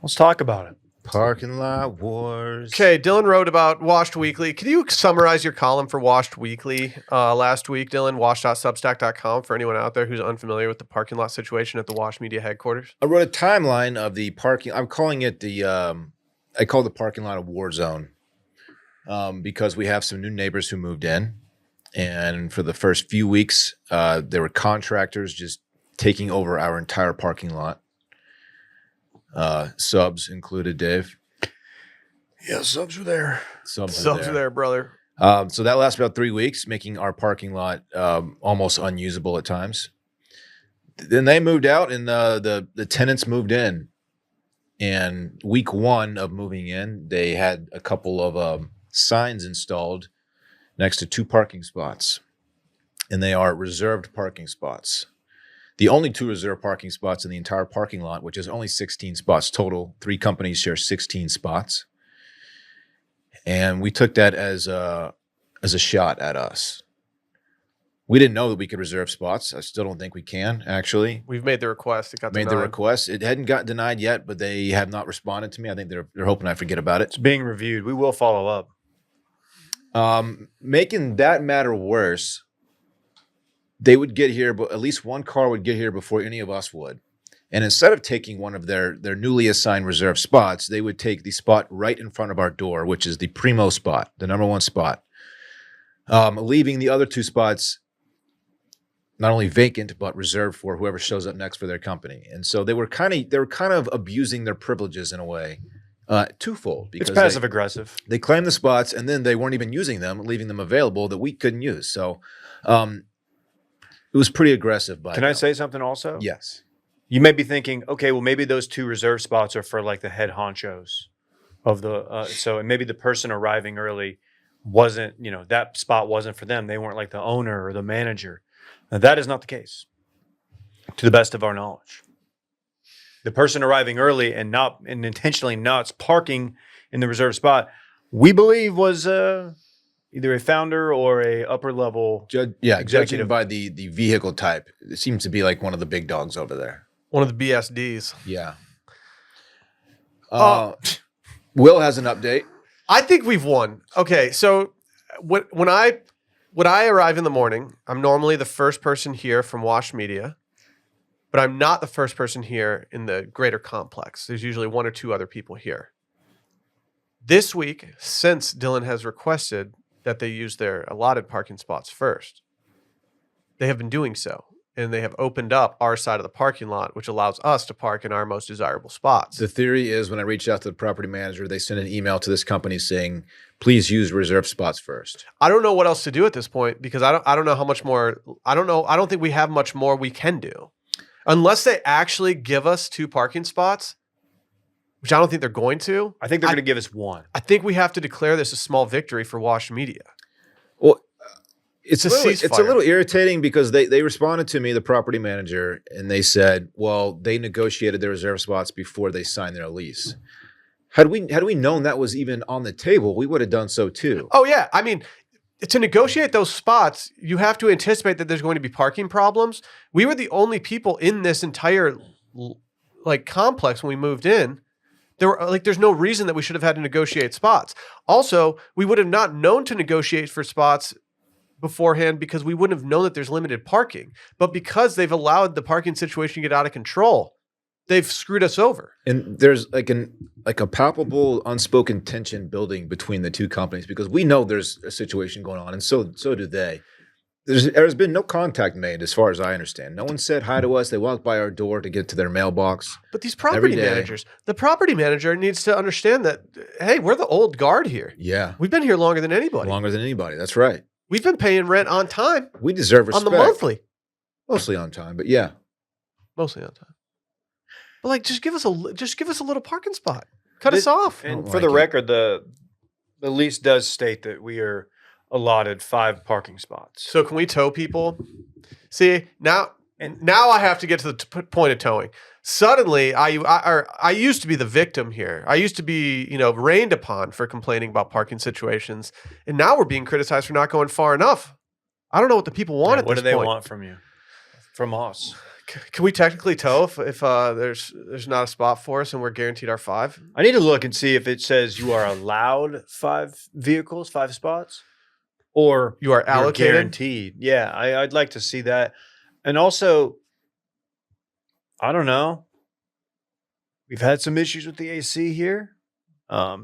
Let's talk about it. Parking lot wars. Okay, Dylan wrote about Washed Weekly. Can you summarize your column for Washed Weekly last week, Dylan? Wash.substack.com for anyone out there who's unfamiliar with the parking lot situation at the Wash Media headquarters. I wrote a timeline of the parking. I'm calling it I call the parking lot a war zone because we have some new neighbors who moved in. And for the first few weeks, there were contractors just taking over our entire parking lot. Subs included, Dave. Yeah, subs were there. Subs are there, brother. So that lasted about 3 weeks, making our parking lot almost unusable at times. Then they moved out, and the tenants moved in. And week one of moving in, they had a couple of signs installed next to 2 parking spots, and they are reserved parking spots. The only 2 reserved parking spots in the entire parking lot, which is only 16 spots total. 3 companies share 16 spots. And we took that as a shot at us. We didn't know that we could reserve spots. I still don't think we can, actually. We've made the request. It got Made the denied. request. It hadn't gotten denied yet, but they have not responded to me. I think they're hoping I forget about it. It's being reviewed. We will follow up. Making that matter worse, they would get here, but at least one car would get here before any of us would. And instead of taking one of their newly assigned reserved spots, they would take the spot right in front of our door, which is the primo spot, the number 1 spot, leaving the other 2 spots not only vacant but reserved for whoever shows up next for their company. And so they were kind of abusing their privileges in a way, twofold. Because It's passive aggressive. they claimed the spots and then they weren't even using them, leaving them available that we couldn't use. So it was pretty aggressive. By Can I say something also? Yes. You may be thinking, okay, well, maybe those 2 reserved spots are for like the head honchos of the, and maybe the person arriving early wasn't, that spot wasn't for them. They weren't like the owner or the manager. Now, that is not the case, to the best of our knowledge. The person arriving early and intentionally not parking in the reserved spot, we believe was either a founder or a upper level Judging executive. by the vehicle type, it seems to be like one of the big dogs over there. One of the BSDs. Yeah. Will has an update. I think we've won. Okay, so when I arrive in the morning, I'm normally the first person here from Wash Media, but I'm not the first person here in the greater complex. There's usually 1 or 2 other people here. This week, since Dylan has requested that they use their allotted parking spots first, they have been doing so. And they have opened up our side of the parking lot, which allows us to park in our most desirable spots. The theory is when I reached out to the property manager, they sent an email to this company saying, please use reserved spots first. I don't know what else to do at this point because I don't know how much more. I don't think we have much more we can do. Unless they actually give us 2 parking spots, which I don't think they're going to. I think they're going to give us 1. I think we have to declare this a small victory for Wash Media. Well, It's a it's a ceasefire. little irritating because they responded to me, the property manager, and they said, well, they negotiated their reserve spots before they signed their lease. Had we known that was even on the table, we would have done so too. Oh, yeah. I mean, to negotiate those spots, you have to anticipate that there's going to be parking problems. We were the only people in this entire complex when we moved in. There's no reason that we should have had to negotiate spots. Also, we would have not known to negotiate for spots beforehand because we wouldn't have known that there's limited parking. But because they've allowed the parking situation to get out of control, they've screwed us over. And there's like a palpable unspoken tension building between the two companies because we know there's a situation going on, and so do they. There's been no contact made, as far as I understand. No one said hi to us. They walked by our door to get to their mailbox. But these property managers, the property manager needs to understand that, hey, we're the old guard here. Yeah, We've been here longer than anybody. longer than anybody. That's right. We've been paying rent on time, We deserve respect. on the monthly, Mostly on time, but yeah. mostly on time. But like, just give us a little parking spot. Cut us This- off. And don't for the like it. record, the lease does state that we are allotted 5 parking spots. So can we tow people? See, now I have to get to the point of towing. Suddenly, I used to be the victim here. I used to be, rained upon for complaining about parking situations, and now we're being criticized for not going far enough. I don't know what the people want at What this do they point. want from you? From us? Can we technically tow if there's not a spot for us and we're guaranteed our 5? I need to look and see if it says you are allowed 5 vehicles, 5 spots, or You are you're allocated. guaranteed. Yeah, I'd like to see that. And also, I don't know. We've had some issues with the AC here.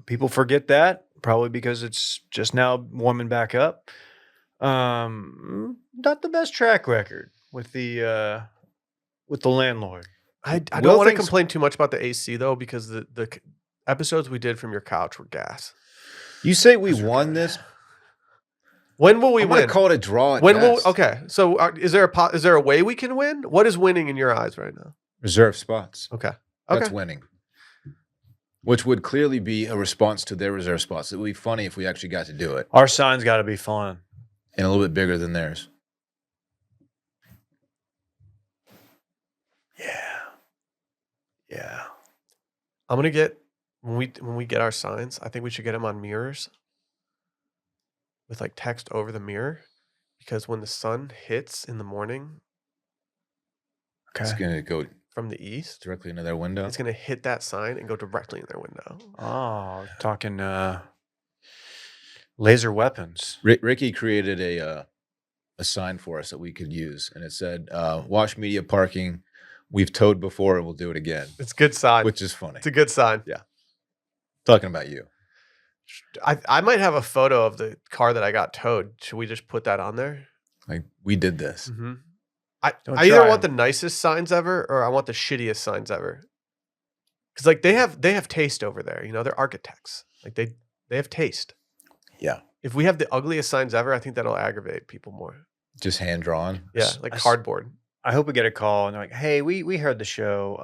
People forget that probably because it's just now warming back up. Not the best track record with the landlord. I don't Will want to things- complain too much about the AC though, because the episodes we did from your couch were gas. You say we won this? When will we I'm gonna win? call it a draw. At When will best. okay? So is there a way we can win? What is winning in your eyes right now? Reserve spots. Okay. That's Okay. winning. Which would clearly be a response to their reserve spots. It would be funny if we actually got to do it, Our sign's got to be fun. and a little bit bigger than theirs. Yeah. I'm gonna get when we get our signs. I think we should get them on mirrors with like text over the mirror, because when the sun hits in the morning It's Okay. going to go from the east, directly into their window. it's gonna hit that sign and go directly in their window. Oh, talking laser weapons. Ricky created a sign for us that we could use, and it said, "Wash Media Parking. We've towed before, and we'll do it again," It's a good sign. which is funny. It's a good sign. Talking about you. I might have a photo of the car that I got towed. Should we just put that on there? Like, we did this. Mm-hmm. Don't I either try want 'em. the nicest signs ever, or I want the shittiest signs ever. Because like they have taste over there. They're architects. Like they have taste. Yeah. If we have the ugliest signs ever, I think that'll aggravate people more. Just hand drawn. Yeah, like I s- cardboard. I hope we get a call and they're like, "Hey, we heard the show.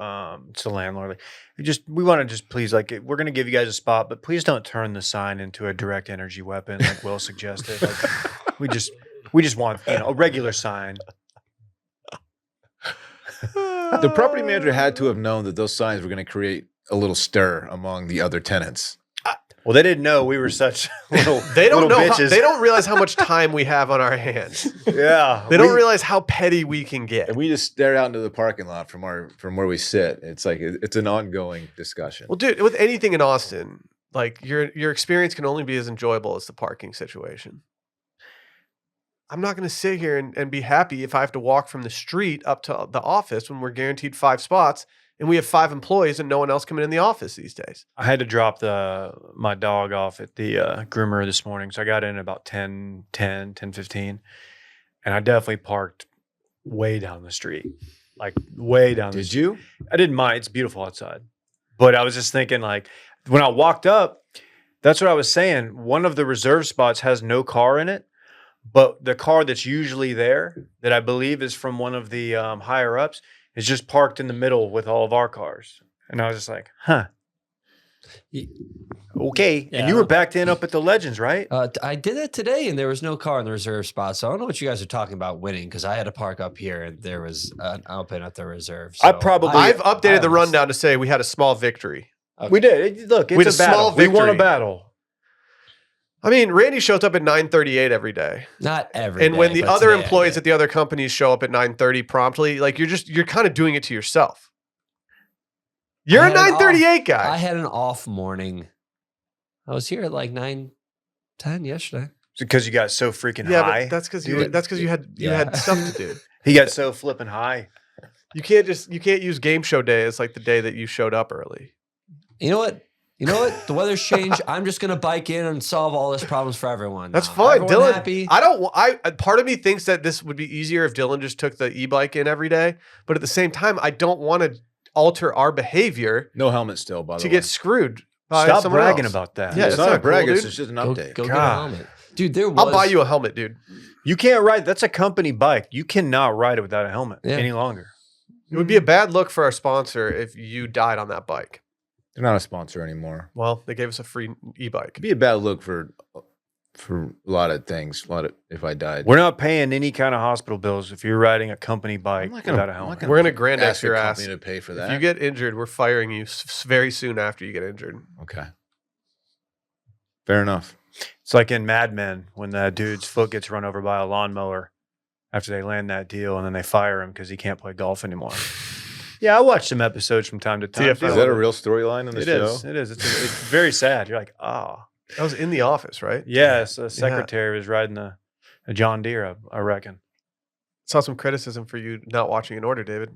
It's the landlord. Like, we want to just please, like, we're gonna give you guys a spot, but please don't turn the sign into a direct energy weapon, like Will suggested. Like, we just want a regular sign." The property manager had to have known that those signs were going to create a little stir among the other tenants. Well, they didn't know we were such little. They don't little know. bitches. They don't realize how much time we have on our hands. Yeah, They don't realize how petty we can get. And we just stare out into the parking lot from where we sit. It's like it's an ongoing discussion. Well, dude, with anything in Austin, like your experience can only be as enjoyable as the parking situation. I'm not going to sit here and be happy if I have to walk from the street up to the office when we're guaranteed 5 spots and we have 5 employees and no one else coming in the office these days. I had to drop my dog off at the groomer this morning. So I got in about 10:15. And I definitely parked way down the street. Like way down the Did street. you? I didn't mind. It's beautiful outside. But I was just thinking, like, when I walked up, that's what I was saying. One of the reserve spots has no car in it. But the car that's usually there, that I believe is from one of the higher ups, is just parked in the middle with all of our cars. And I was just like, huh. Okay. Yeah. And you were backed in up at the Legends, right? I did it today, and there was no car in the reserve spot. So I don't know what you guys are talking about winning, because I had to park up here, and there was an open at the reserve. I So probably- I've updated the was- rundown to say we had a small victory. Okay. We did. Look, We had it's a a battle. small We won a victory. battle. I mean, Randy shows up at 9:38 every day. Not every And when day, the but other today I employees did. at the other companies show up at 9:30 promptly, like you're kind of doing it to yourself. You're I a had an 9:38 I guy. had an off morning. I was here at like 9:10 yesterday. Because you got so freaking Yeah, high. but that's because Dude. you had Yeah. stuff to do. He got so flipping high. You can't use game show day as like the day that you showed up early. You know what? The weather's changed. I'm just gonna bike in and solve all this problems for everyone. That's now. fine, Everyone Dylan. Happy. Part of me thinks that this would be easier if Dylan just took the e-bike in every day, but at the same time, I don't want to alter our behavior No helmet still, by the to way. get screwed by Stop someone bragging else. about that. Yeah, it's it's not a not cool, brag. dude. It's just an Go update. get a God. helmet, dude. There was. I'll buy you a helmet, dude. You can't ride. That's a company bike. You cannot ride it without a helmet Yeah. any longer. It would be a bad look for our sponsor if you died on that bike. They're not a sponsor anymore. Well, they gave us a free e-bike. It'd be a bad look for a lot of things. If I died. We're not paying any kind of hospital bills if you're riding a company bike I'm not without a I'm helmet. not We're gonna Grand X ask your the ass. company to pay for that. If you get injured, we're firing you very soon after you get injured. Okay. Fair enough. It's like in Mad Men when that dude's foot gets run over by a lawnmower after they land that deal, and then they fire him because he can't play golf anymore. Yeah, I watch some episodes from time to time. TFL. Is that a real storyline in the It show? is. It is. It's very sad. You're like, oh. That was in the office, right? Yes, a secretary was riding a John Deere, I reckon. Saw some criticism for you not watching In Order, David.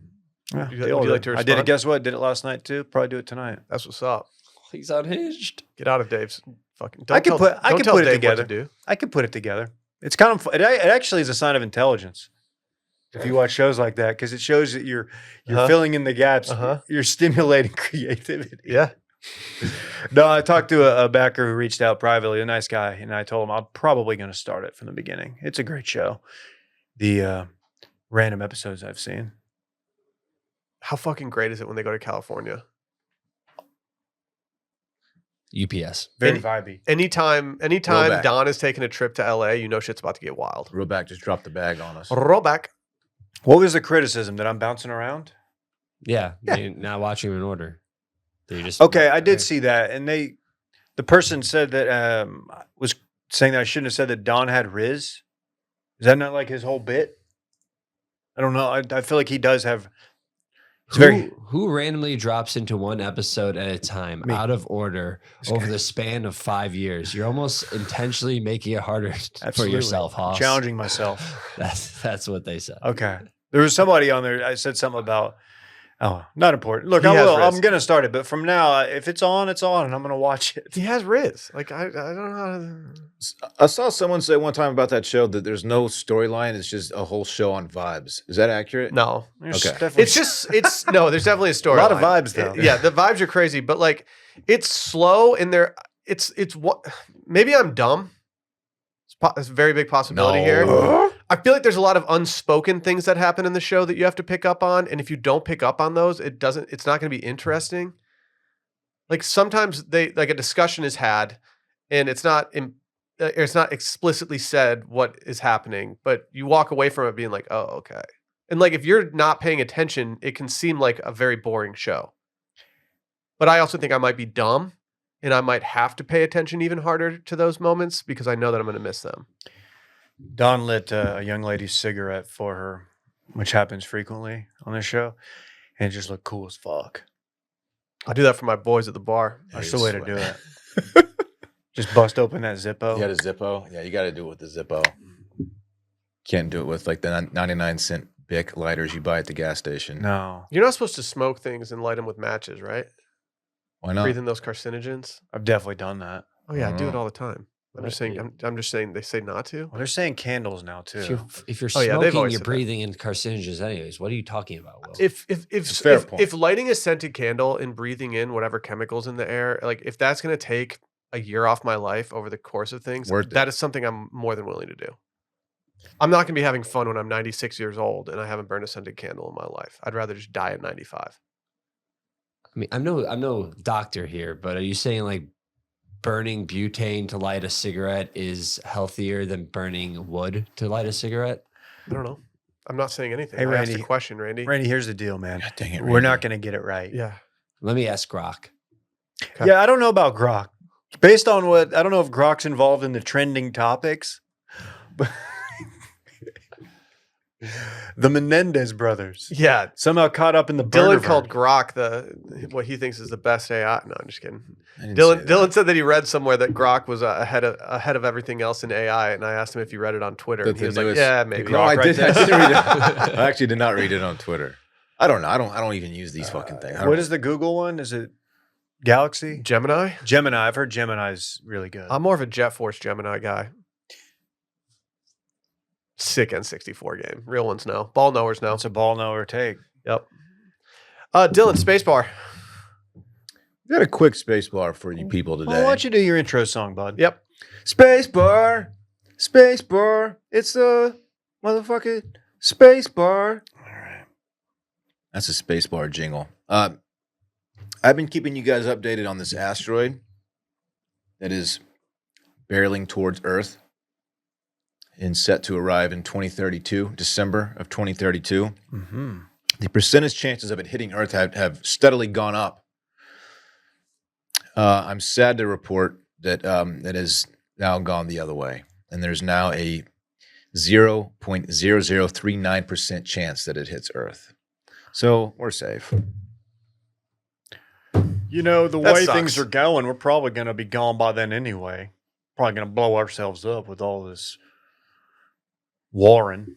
Yeah, Would you like to I did it. respond? Guess what? Did it last night too. Probably do it tonight. That's what's up. He's unhinged. Get out of Dave's fucking. I can put it Dave together. What to do. I could put it together. It's kind of. It actually is a sign of intelligence. If you watch shows like that, because it shows that you're filling in the gaps. You're stimulating creativity. Yeah. No, I talked to a backer who reached out privately, a nice guy, and I told him I'm probably going to start it from the beginning. It's a great show. The random episodes I've seen. How fucking great is it when they go to California? UPS. Very vibey. Anytime Rollback. Don is taking a trip to LA, you know shit's about to get wild. Roback just dropped the bag on us. Roll back. What was the criticism that I'm bouncing around? Yeah. You're not watching them in order. They're just Okay, I did see that, and the person said that was saying that I shouldn't have said that Don had Riz. Is that not like his whole bit? I don't know. I feel like he does have. Who randomly drops into one episode at a time, Me. out of order, over the span of 5 years? You're almost intentionally making it harder for Absolutely. yourself, Hoss. Challenging myself. That's what they said. Okay. There was somebody on there. I said something about. Oh, not important. Look, He I has will. Riz. I'm gonna start it, but from now, if it's on, it's on, and I'm gonna watch it. He has Riz. Like I don't know. How to... I saw someone say one time about that show that there's no storyline. It's just a whole show on vibes. Is that accurate? No, There's Okay. definitely- it's no. There's definitely a story. A lot of vibes, though. Yeah, the vibes are crazy, but like it's slow and there. It's what. Maybe I'm dumb. It's a very big possibility here. I feel like there's a lot of unspoken things that happen in the show that you have to pick up on, and if you don't pick up on those, it's not going to be interesting. Like sometimes a discussion is had, and it's not explicitly said what is happening, but you walk away from it being like, oh, okay. And like if you're not paying attention, it can seem like a very boring show. But I also think I might be dumb, and I might have to pay attention even harder to those moments because I know that I'm going to miss them. Don lit a young lady's cigarette for her, which happens frequently on this show, and it just looked cool as fuck. I do that for my boys at the bar. That's the way to do it. Just bust open that Zippo. You got a Zippo? Yeah, you got to do it with the Zippo. Can't do it with like the 99-cent Bic lighters you buy at the gas station. No, You're not supposed to smoke things and light them with matches, right? Why not? Breathe in those carcinogens. I've definitely done that. Oh yeah, I do it Oh. all the time. I'm just saying. I'm just saying. They say not to. Well, they're saying candles now too. If you're Oh, yeah, they've smoking, always you're said that. breathing in carcinogens anyways. What are you talking about, Will? fair point. If lighting a scented candle and breathing in whatever chemicals in the air, like if that's going to take a year off my life over the course of things, Worth it. that is something I'm more than willing to do. I'm not going to be having fun when I'm 96 years old and I haven't burned a scented candle in my life. I'd rather just die at 95. I mean, I'm no doctor here, but are you saying like burning butane to light a cigarette is healthier than burning wood to light a cigarette? I don't know. I'm not saying anything. Hey, I asked a Randy. question, Randy. Randy, here's the deal, man. God dang it, We're not Randy. going to get it right. Yeah. Let me ask Grok. Okay. Yeah, I don't know about Grok. Based on what I don't know if Grok's involved in the trending topics, but the Menendez brothers Yeah. somehow caught up in the Dylan Burnerverse. called Grok what he thinks is the best AI. No, I'm just kidding. I didn't say that. Dylan said that he read somewhere that Grok was ahead of everything else in AI, and I asked him if he read it on Twitter, That and he the was like, newest- "Yeah, maybe." No, I right didn't. there. I didn't read it. I actually did not read it on Twitter. I don't know. I don't even use these fucking things. What is the Google one? Is it Galaxy? Gemini? Gemini. I've heard Gemini's really good. I'm more of a Jet Force Gemini guy. Sick N64 game. Real ones no. Ball knowers no. It's a ball knower take. Yep. Dylan, spacebar. got a quick space bar for you people today. Well, why don't you do your intro song, bud? Yep. Space bar. Space bar. It's a motherfucking space bar. All right. That's a space bar jingle. I've been keeping you guys updated on this asteroid that is barreling towards Earth and set to arrive in 2032, December of 2032. Mm-hmm. The percentage chances of it hitting Earth have steadily gone up. I'm sad to report that it has now gone the other way. And there's now a 0.0039% chance that it hits Earth. So we're safe. You know, the That way sucks. things are going, we're probably going to be gone by then anyway. Probably going to blow ourselves up with all this warring.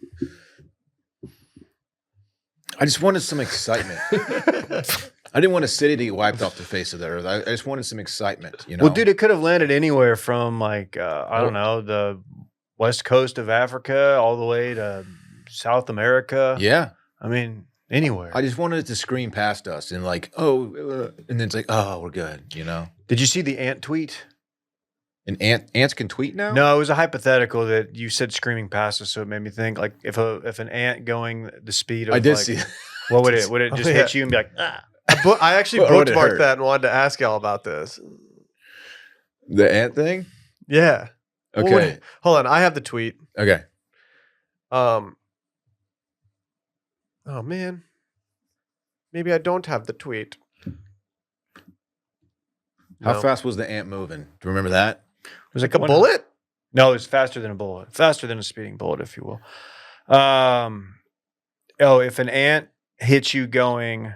I just wanted some excitement. I didn't want a city to get wiped off the face of the earth. I just wanted some excitement, you know? Well, dude, it could have landed anywhere from like, I don't know, the west coast of Africa all the way to South America. Yeah. I mean, anywhere. I just wanted it to scream past us and like, and then it's like, oh, we're good, you know? Did you see the ant tweet? And ants can tweet now? No, it was a hypothetical that you said screaming past us, so it made me think like if an ant going the speed of I did like, see. what would it just Oh, yeah. hit you and be like, ah? I actually Or would it bookmarked hurt? that and wanted to ask y'all about this. The ant thing? Yeah. What would- Okay. hold on. I have the tweet. Okay. Oh man. Maybe I don't have the tweet. How No. fast was the ant moving? Do you remember that? Was it Like a bullet? No, it's faster than a bullet. Faster than a speeding bullet, if you will. If an ant hits you going,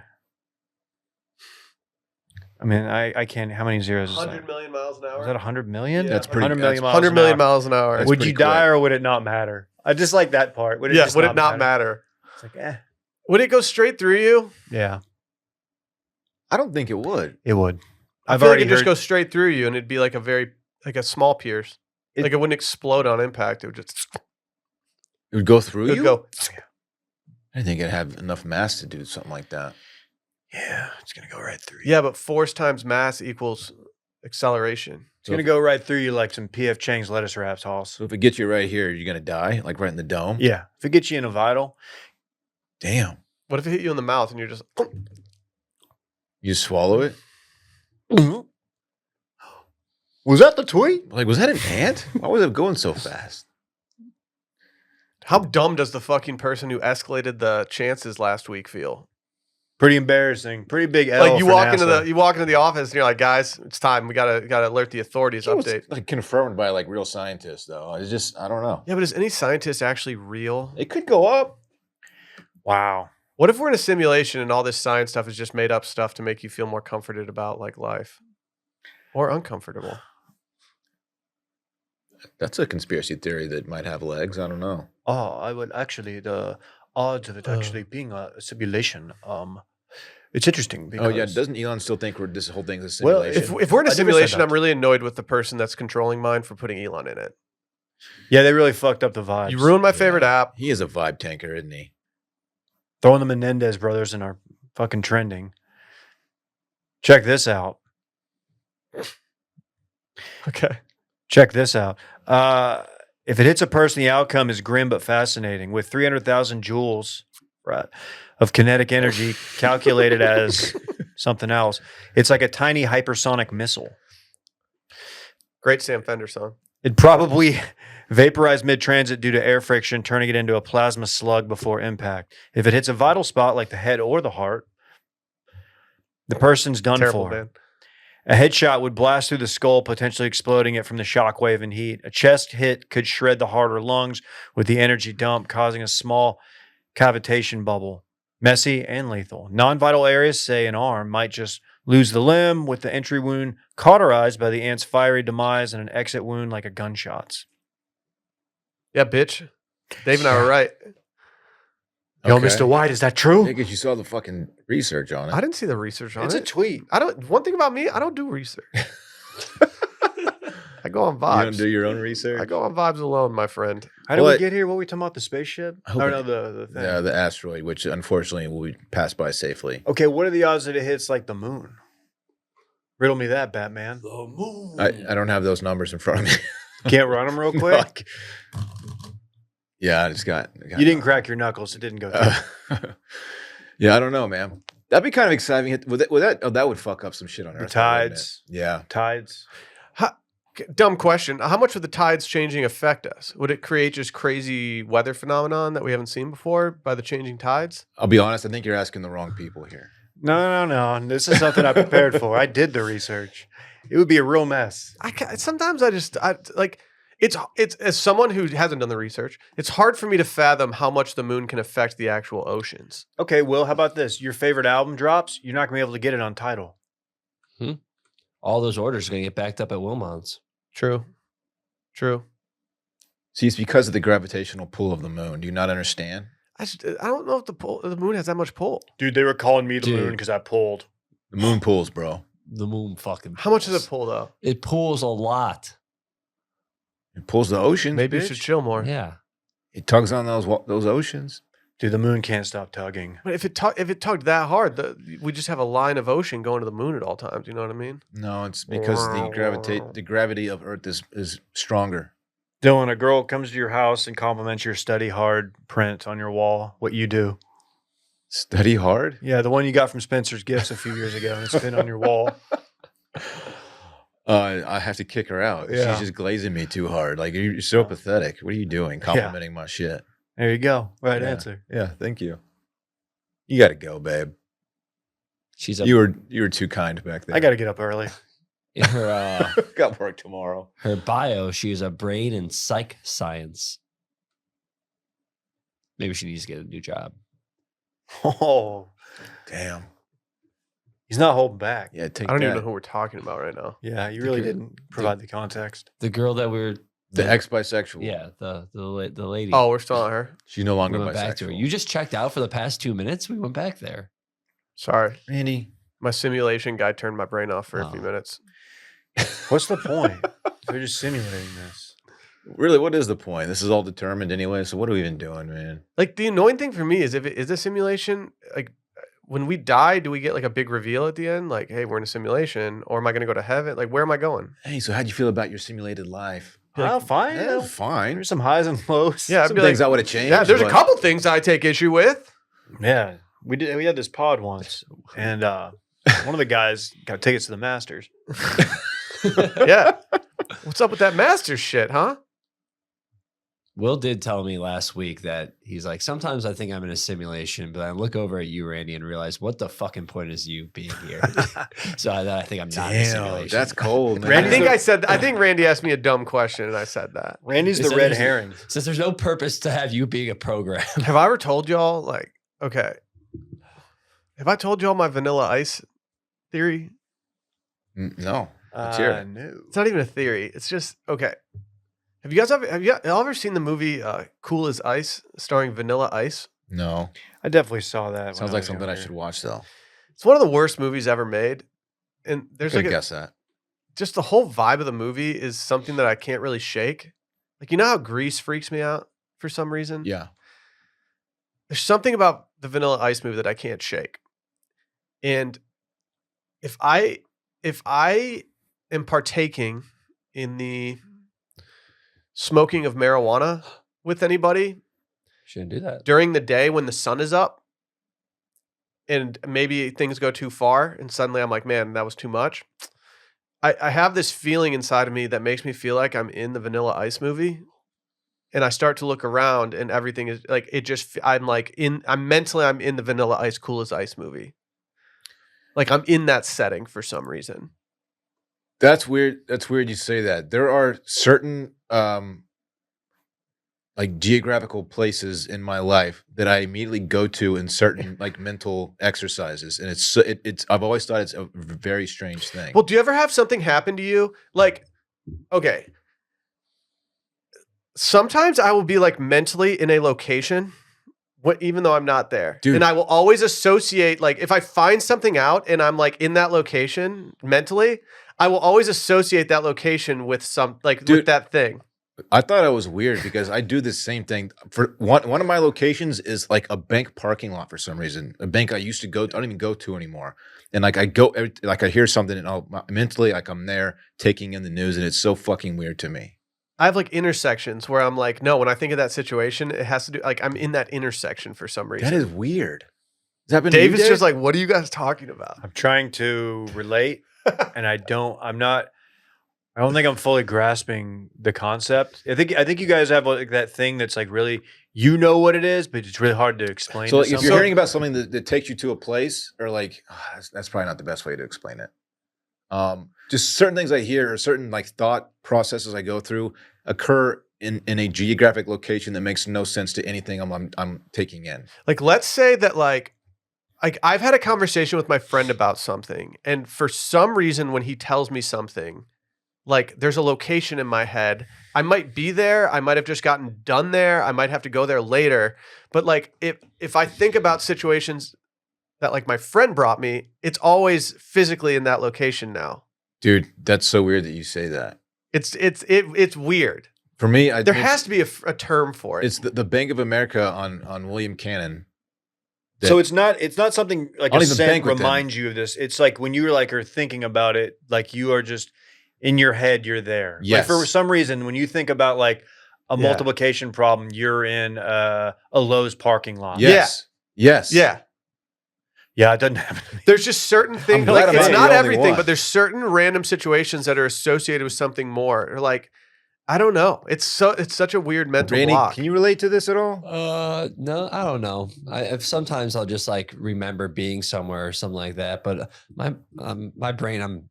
I mean, I can't. How many zeros is 100 that? million miles an hour. Is that 100 million? Yeah, That's pretty- 100 million that's miles. 100 an million hour. miles an hour. That's Would pretty you die quick. or would it not matter? I just like that part. Would it Yeah, just would it not matter? It's like, eh. Would it go straight through you? Yeah, I don't think it would. it would. I feel like it just go straight through you, and it'd be like a small pierce. Like it wouldn't explode on impact. It would just It would go through it would you? go. I didn't think it'd have enough mass to do something like that. Yeah, it's gonna go right through you. Yeah, but force times mass equals acceleration. It's gonna go right through you like some P.F. Chang's lettuce wraps, Hoss. So if it gets you right here, you're going to die? Like right in the dome? Yeah, if it gets you in a vital, Damn. What if it hit you in the mouth and you're just? You just swallow it? was that the tweet? Like, was that an ant? Why was it going so fast? How dumb does the fucking person who escalated the chances last week feel? Pretty embarrassing. Pretty big L. Like you for walk NASA. into the office and you're like, guys, it's time. We gotta alert the authorities. It was, Update. like confirmed by like real scientists, though. It's just, I don't know. Yeah, but is any scientist actually real? It could go up. Wow. What if we're in a simulation and all this science stuff is just made up stuff to make you feel more comforted about like life, or uncomfortable? That's a conspiracy theory that might have legs. I don't know. Oh, I would actually the odds of it actually being a simulation. It's interesting because Oh, yeah. Doesn't Elon still think this whole thing's a Well, simulation? If we're in a I never said simulation, that. I'm really annoyed with the person that's controlling mine for putting Elon in it. yeah, they really fucked up the vibes. You ruined my favorite app. He is a vibe tanker, isn't he? Throwing the Menendez brothers in our fucking trending. Check this out. Okay. Check this out. If it hits a person, the outcome is grim but fascinating. With 300,000 joules right, of kinetic energy calculated as something else, it's like a tiny hypersonic missile. Great Sam Fender song. It'd probably vaporize mid-transit due to air friction, turning it into a plasma slug before impact. If it hits a vital spot like the head or the heart, the person's done Terrible for. band. A headshot would blast through the skull, potentially exploding it from the shockwave and heat. A chest hit could shred the heart or lungs with the energy dump, causing a small cavitation bubble. Messy and lethal. Non-vital areas, say an arm, might just lose the limb, with the entry wound cauterized by the ant's fiery demise and an exit wound like a gunshot's. Yeah, bitch. Dave and I were right. Yo, Okay. Mr. White, is that true? Because you saw the fucking research on it. I didn't see the research on It's it. a tweet. I don't. One thing about me, I don't do research. I go on You vibes. don't do your own research? I go on vibes alone, my friend. How did we What? get here? What were we talking about? The spaceship? I hope Oh, it- no, the thing. Yeah, the asteroid, which unfortunately will be passed by safely. Okay, what are the odds that it hits like the moon? Riddle me that, Batman. The moon. I don't have those numbers in front of me. Can't run them real quick? Yeah, I just got. You didn't crack your knuckles. It didn't go through. Yeah, I don't know, man. That'd be kind of exciting. Would that? Oh, that would fuck up some shit on The Earth. though, wouldn't it? tides. Yeah. Tides. Dumb question. How much would the tides changing affect us? Would it create just crazy weather phenomenon that we haven't seen before by the changing tides? I'll be honest. I think you're asking the wrong people here. No. This is something I prepared for. I did the research. It would be a real mess. Sometimes I like it's as someone who hasn't done the research, it's hard for me to fathom how much the moon can affect the actual oceans. Okay, Will, how about this? Your favorite album drops, you're not going to be able to get it on Tidal. All those orders are going to get backed up at Wilmont's. True. See, it's because of the gravitational pull of the moon. Do you not understand? I don't know if the moon has that much pull. Dude, they were calling me the Dude. moon because I pulled. The moon pulls, bro. The moon fucking. How much does pulls. it pull though? It pulls a lot. It pulls the oceans. Maybe you bitch. should chill more. Yeah. It tugs on those oceans. Dude, the moon can't stop tugging. But if it tugged that hard, we just have a line of ocean going to the moon at all times. You know what I mean? No, it's because the gravity of Earth is stronger. Dylan, a girl comes to your house and compliments your study hard print on your wall. What you do? Study hard. Yeah, the one you got from Spencer's Gifts a few years ago. It's been on your wall. I have to kick her out. Yeah. She's just glazing me too hard. Like you're so pathetic. What are you doing? Complimenting my shit. There you go. Right Yeah. answer. Yeah, thank you. You got to go, babe. She's a, You were too kind back there. I got to get up early. in her got work tomorrow. her bio. She is a brain and psych science. Maybe she needs to get a new job. Oh, Damn. he's not holding back. Yeah, take I don't that. even know who we're talking about right now. Yeah, you really didn't provide the context. The girl that we were. The ex-bisexual. Yeah, the lady. Oh, we're still on her. She's no longer we went back to her. bisexual. You just checked out for the past 2 minutes. We went back there. Sorry, Randy. my simulation guy turned my brain off for a few Oh. minutes. What's the point? They're just simulating this. Really, what is the point? This is all determined anyway. So what are we even doing, man? Like the annoying thing for me is if it is a simulation, like when we die, do we get like a big reveal at the end? Like, hey, we're in a simulation, or am I going to go to heaven? Like, where am I going? Hey, so how'd you feel about your simulated life? Oh, fine. Yeah, fine. There's some highs and lows. Yeah, I'd Some be things like, I would have changed. yeah, there's a but- couple things I take issue with. Yeah. We had this pod once, and one of the guys got tickets to the Masters. Yeah, what's up with that master shit, huh? Will did tell me last week that he's like, sometimes I think I'm in a simulation, but I look over at you, Randy, and realize what the fucking point is you being here. So I think I'm not in a Damn, simulation. that's cold, man. Randy- I think Randy asked me a dumb question, and I said that. Randy's Is the that- red is- herring. Since there's no purpose to have you being a program. Have I ever told y'all like, okay, have I told y'all my Vanilla Ice theory? No. Let's hear it. No. It's not even a theory. It's just okay. Have you y'all ever seen the movie Cool as Ice starring Vanilla Ice? No. I definitely saw that. when Sounds I like was something I younger. should watch, though. It's one of the worst movies ever made. And there's Could like guess that. just the whole vibe of the movie is something that I can't really shake. Like, you know how Grease freaks me out for some reason? Yeah. There's something about the Vanilla Ice movie that I can't shake. And if I am partaking in the smoking of marijuana with anybody Shouldn't do that. during the day when the sun is up and maybe things go too far and suddenly I'm like, man, that was too much. I have this feeling inside of me that makes me feel like I'm in the Vanilla Ice movie. And I start to look around and everything is like, I'm in the Vanilla Ice Cool as Ice movie. Like I'm in that setting for some reason. That's weird. That's weird you say that. There are certain like geographical places in my life that I immediately go to in certain like mental exercises. And it's I've always thought it's a very strange thing. Well, do you ever have something happen to you? Like, okay. Sometimes I will be like mentally in a location even though I'm not there. Dude. And I will always associate, like, if I find something out and I'm like in that location mentally, I will always associate that location with with that thing. I thought it was weird because I do the same thing. For one of my locations is like a bank parking lot for some reason. A bank I used to go to, I don't even go to anymore. And like I go, like I hear something and mentally, like I'm there taking in the news, and it's so fucking weird to me. I have like intersections where I'm like, no, when I think of that situation, it has to do, like, I'm in that intersection for some reason. That is weird. Does that happen Dave to is you, just like, what are you guys talking about? I'm trying to relate, and I don't think I'm fully grasping the concept. I think you guys have like that thing that's like really, you know what it is, but it's really hard to explain. So to if someone. you're hearing about something that takes you to a place, or like, that's probably not the best way to explain it. Just certain things I hear, or certain like thought processes I go through, occur in a geographic location that makes no sense to anything I'm taking in. Like, let's say that like I've had a conversation with my friend about something, and for some reason when he tells me something, like there's a location in my head. I might be there. I might have just gotten done there. I might have to go there later. But like if I think about situations that like my friend brought me, it's always physically in that location now. Dude, that's so weird that you say that. It's weird. For me, There has to be a term for it. It's the Bank of America on William Cannon. So it's not something like I'll a even scent bank with them. reminds you of this. It's like when you like are thinking about it, like you are just in your head, you're there. Yes. Like for some reason, when you think about like a multiplication problem, you're in a Lowe's parking lot. Yes. Yes. Yeah. Yeah, it doesn't happen to me. There's just certain things, glad like I'm it's not not the only everything, one. but there's certain random situations that are associated with something more. Or like, I don't know. It's such a weird mental Randy, block. can you relate to this at all? No, I don't know. Sometimes I'll just like remember being somewhere or something like that. But my brain, I'm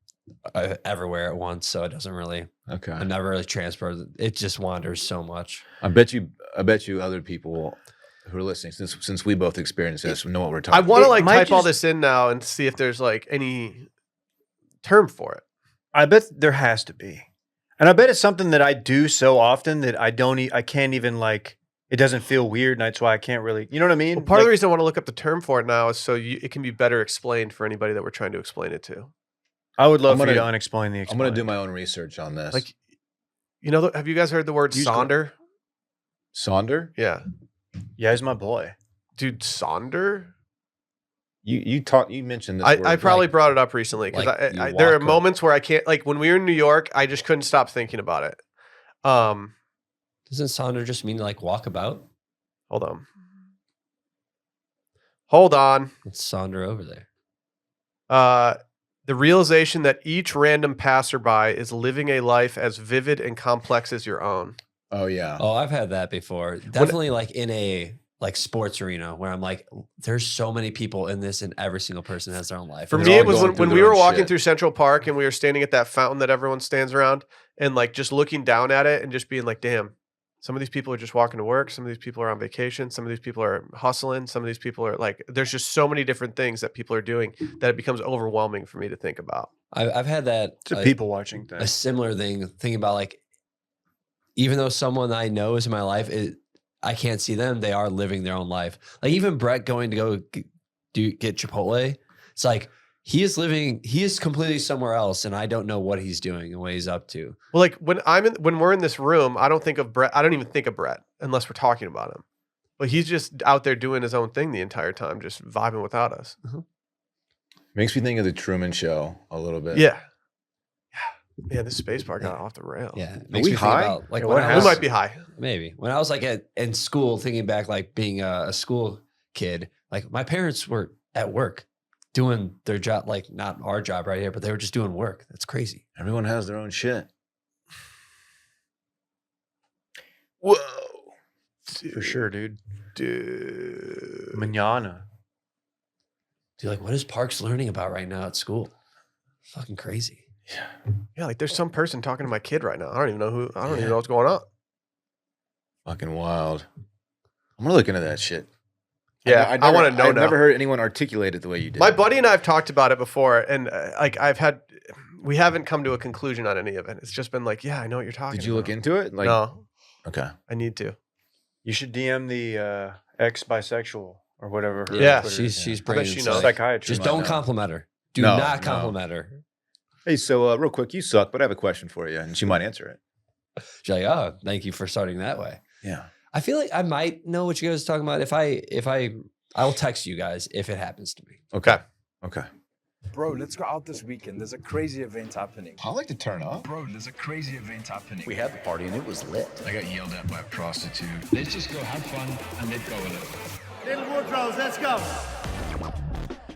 everywhere at once, so it doesn't really. Okay. I never really transfer. It just wanders so much. I bet you other people who are listening, since we both experienced this, know what we're talking I want to like might type all just- this in now and see if there's like any term for it. I bet there has to be. And I bet it's something that I do so often that I can't even like, it doesn't feel weird. And that's why I can't really, you know what I mean? Well, part of the Like, reason I want to look up the term for it now is so it can be better explained for anybody that we're trying to explain it to. I would love I'm for you to gonna- unexplain the I'm going to do explain. my own research on this. Like, you know, have you guys heard the word Use sonder? Sonder? Yeah. Yeah, he's my boy. Dude, sonder? You mentioned this word. I probably brought it up recently because like you there are walk moments where I can't, like when we were in New York, I just couldn't stop thinking about it. Doesn't Sonder just mean like walk about? Hold on. It's Sonder over there. The realization that each random passerby is living a life as vivid and complex as your own. Oh yeah. Oh, I've had that before. Definitely like in a like sports arena where I'm like, there's so many people in this, and every single person has their own life. For And me, they're it all was going when through we their were own walking shit. through Central Park and we were standing at that fountain that everyone stands around and like just looking down at it and just being like, damn, some of these people are just walking to work. Some of these people are on vacation. Some of these people are hustling. Some of these people are like, there's just so many different things that people are doing that it becomes overwhelming for me to think about. I've had that. It's a people watching thing. A similar thing, thinking about like, even though someone I know is in my life, I can't see them. They are living their own life. Like even Brett going to go get Chipotle. It's like he is completely somewhere else, and I don't know what he's doing and what he's up to. Well, like when we're in this room, I don't think of Brett. I don't even think of Brett unless we're talking about him. But he's just out there doing his own thing the entire time, just vibing without us. Makes me think of the Truman Show a little bit. Yeah. Yeah, this space bar got off the rail. Yeah, it we makes me think high? about like Yeah, when what I We was, might be high. maybe when I was like in school, thinking back like being a school kid. Like my parents were at work doing their job, like not our job right here, but they were just doing work. That's crazy. Everyone has their own shit. Whoa. For sure, dude. Dude. Manana. Dude, like what is Parks learning about right now at school? Fucking crazy. Yeah, like there's some person talking to my kid right now. I don't even know what's going on. Fucking wild. I'm gonna look into that shit. Yeah, I want to know I've now. never heard anyone articulate it the way you did. My buddy and I have talked about it before, and like we haven't come to a conclusion on any of it. It's just been like, yeah, I know what you're talking about. Did you look into it? Like, No, okay. I need to. You should DM the ex-bisexual or whatever. her Yeah. Twitter is. She's I bet bringing she some- knows. Psychiatrist. Just might don't know. compliment her. Do No, not no. compliment her. Hey, so real quick, you suck, but I have a question for you, and she might answer it. She's like, oh, thank you for starting that way. Yeah. I feel like I might know what you guys are talking about. I'll text you guys if it happens to me. Okay. Okay. Bro, let's go out this weekend. There's a crazy event happening. I like to turn up. Bro, there's a crazy event happening. We had the party and it was lit. I got yelled at by a prostitute. Let's just go have fun and let go with it. Little Woodrows, let's go.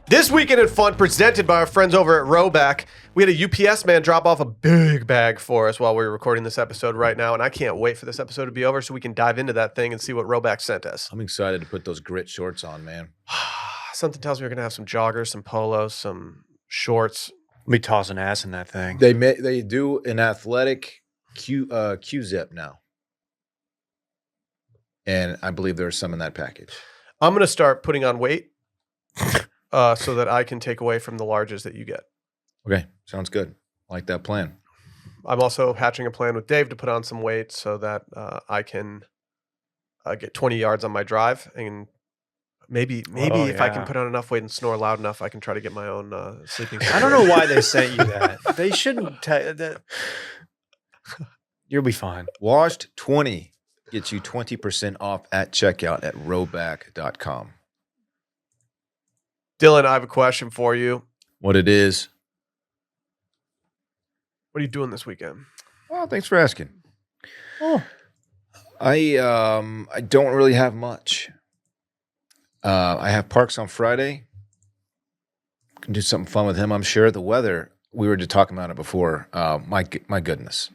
This weekend in fun, presented by our friends over at Rowback. We had a UPS man drop off a big bag for us while we were recording this episode right now, and I can't wait for this episode to be over so we can dive into that thing and see what Rowback sent us. I'm excited to put those grit shorts on, man. Something tells me we're gonna have some joggers, some polos, some shorts. Me tossing ass in that thing. They do an athletic Q zip now, and I believe there's some in that package. I'm gonna start putting on weight so that I can take away from the larges that you get. Okay, sounds good. I like that plan. I'm also hatching a plan with Dave to put on some weight so that I can get 20 yards on my drive, and maybe Oh, if I can yeah. put on enough weight and snore loud enough, I can try to get my own sleeping. I don't know why they sent you that. They shouldn't tell that. You'll be fine. Washed 20 gets you 20% off at checkout at rowback.com. Dylan, I have a question for you. What it is? What are you doing this weekend? Well, thanks for asking. I don't really have much. I have Parks on Friday. Can do something fun with him, I'm sure. The weather, we were just talking about it before. My goodness.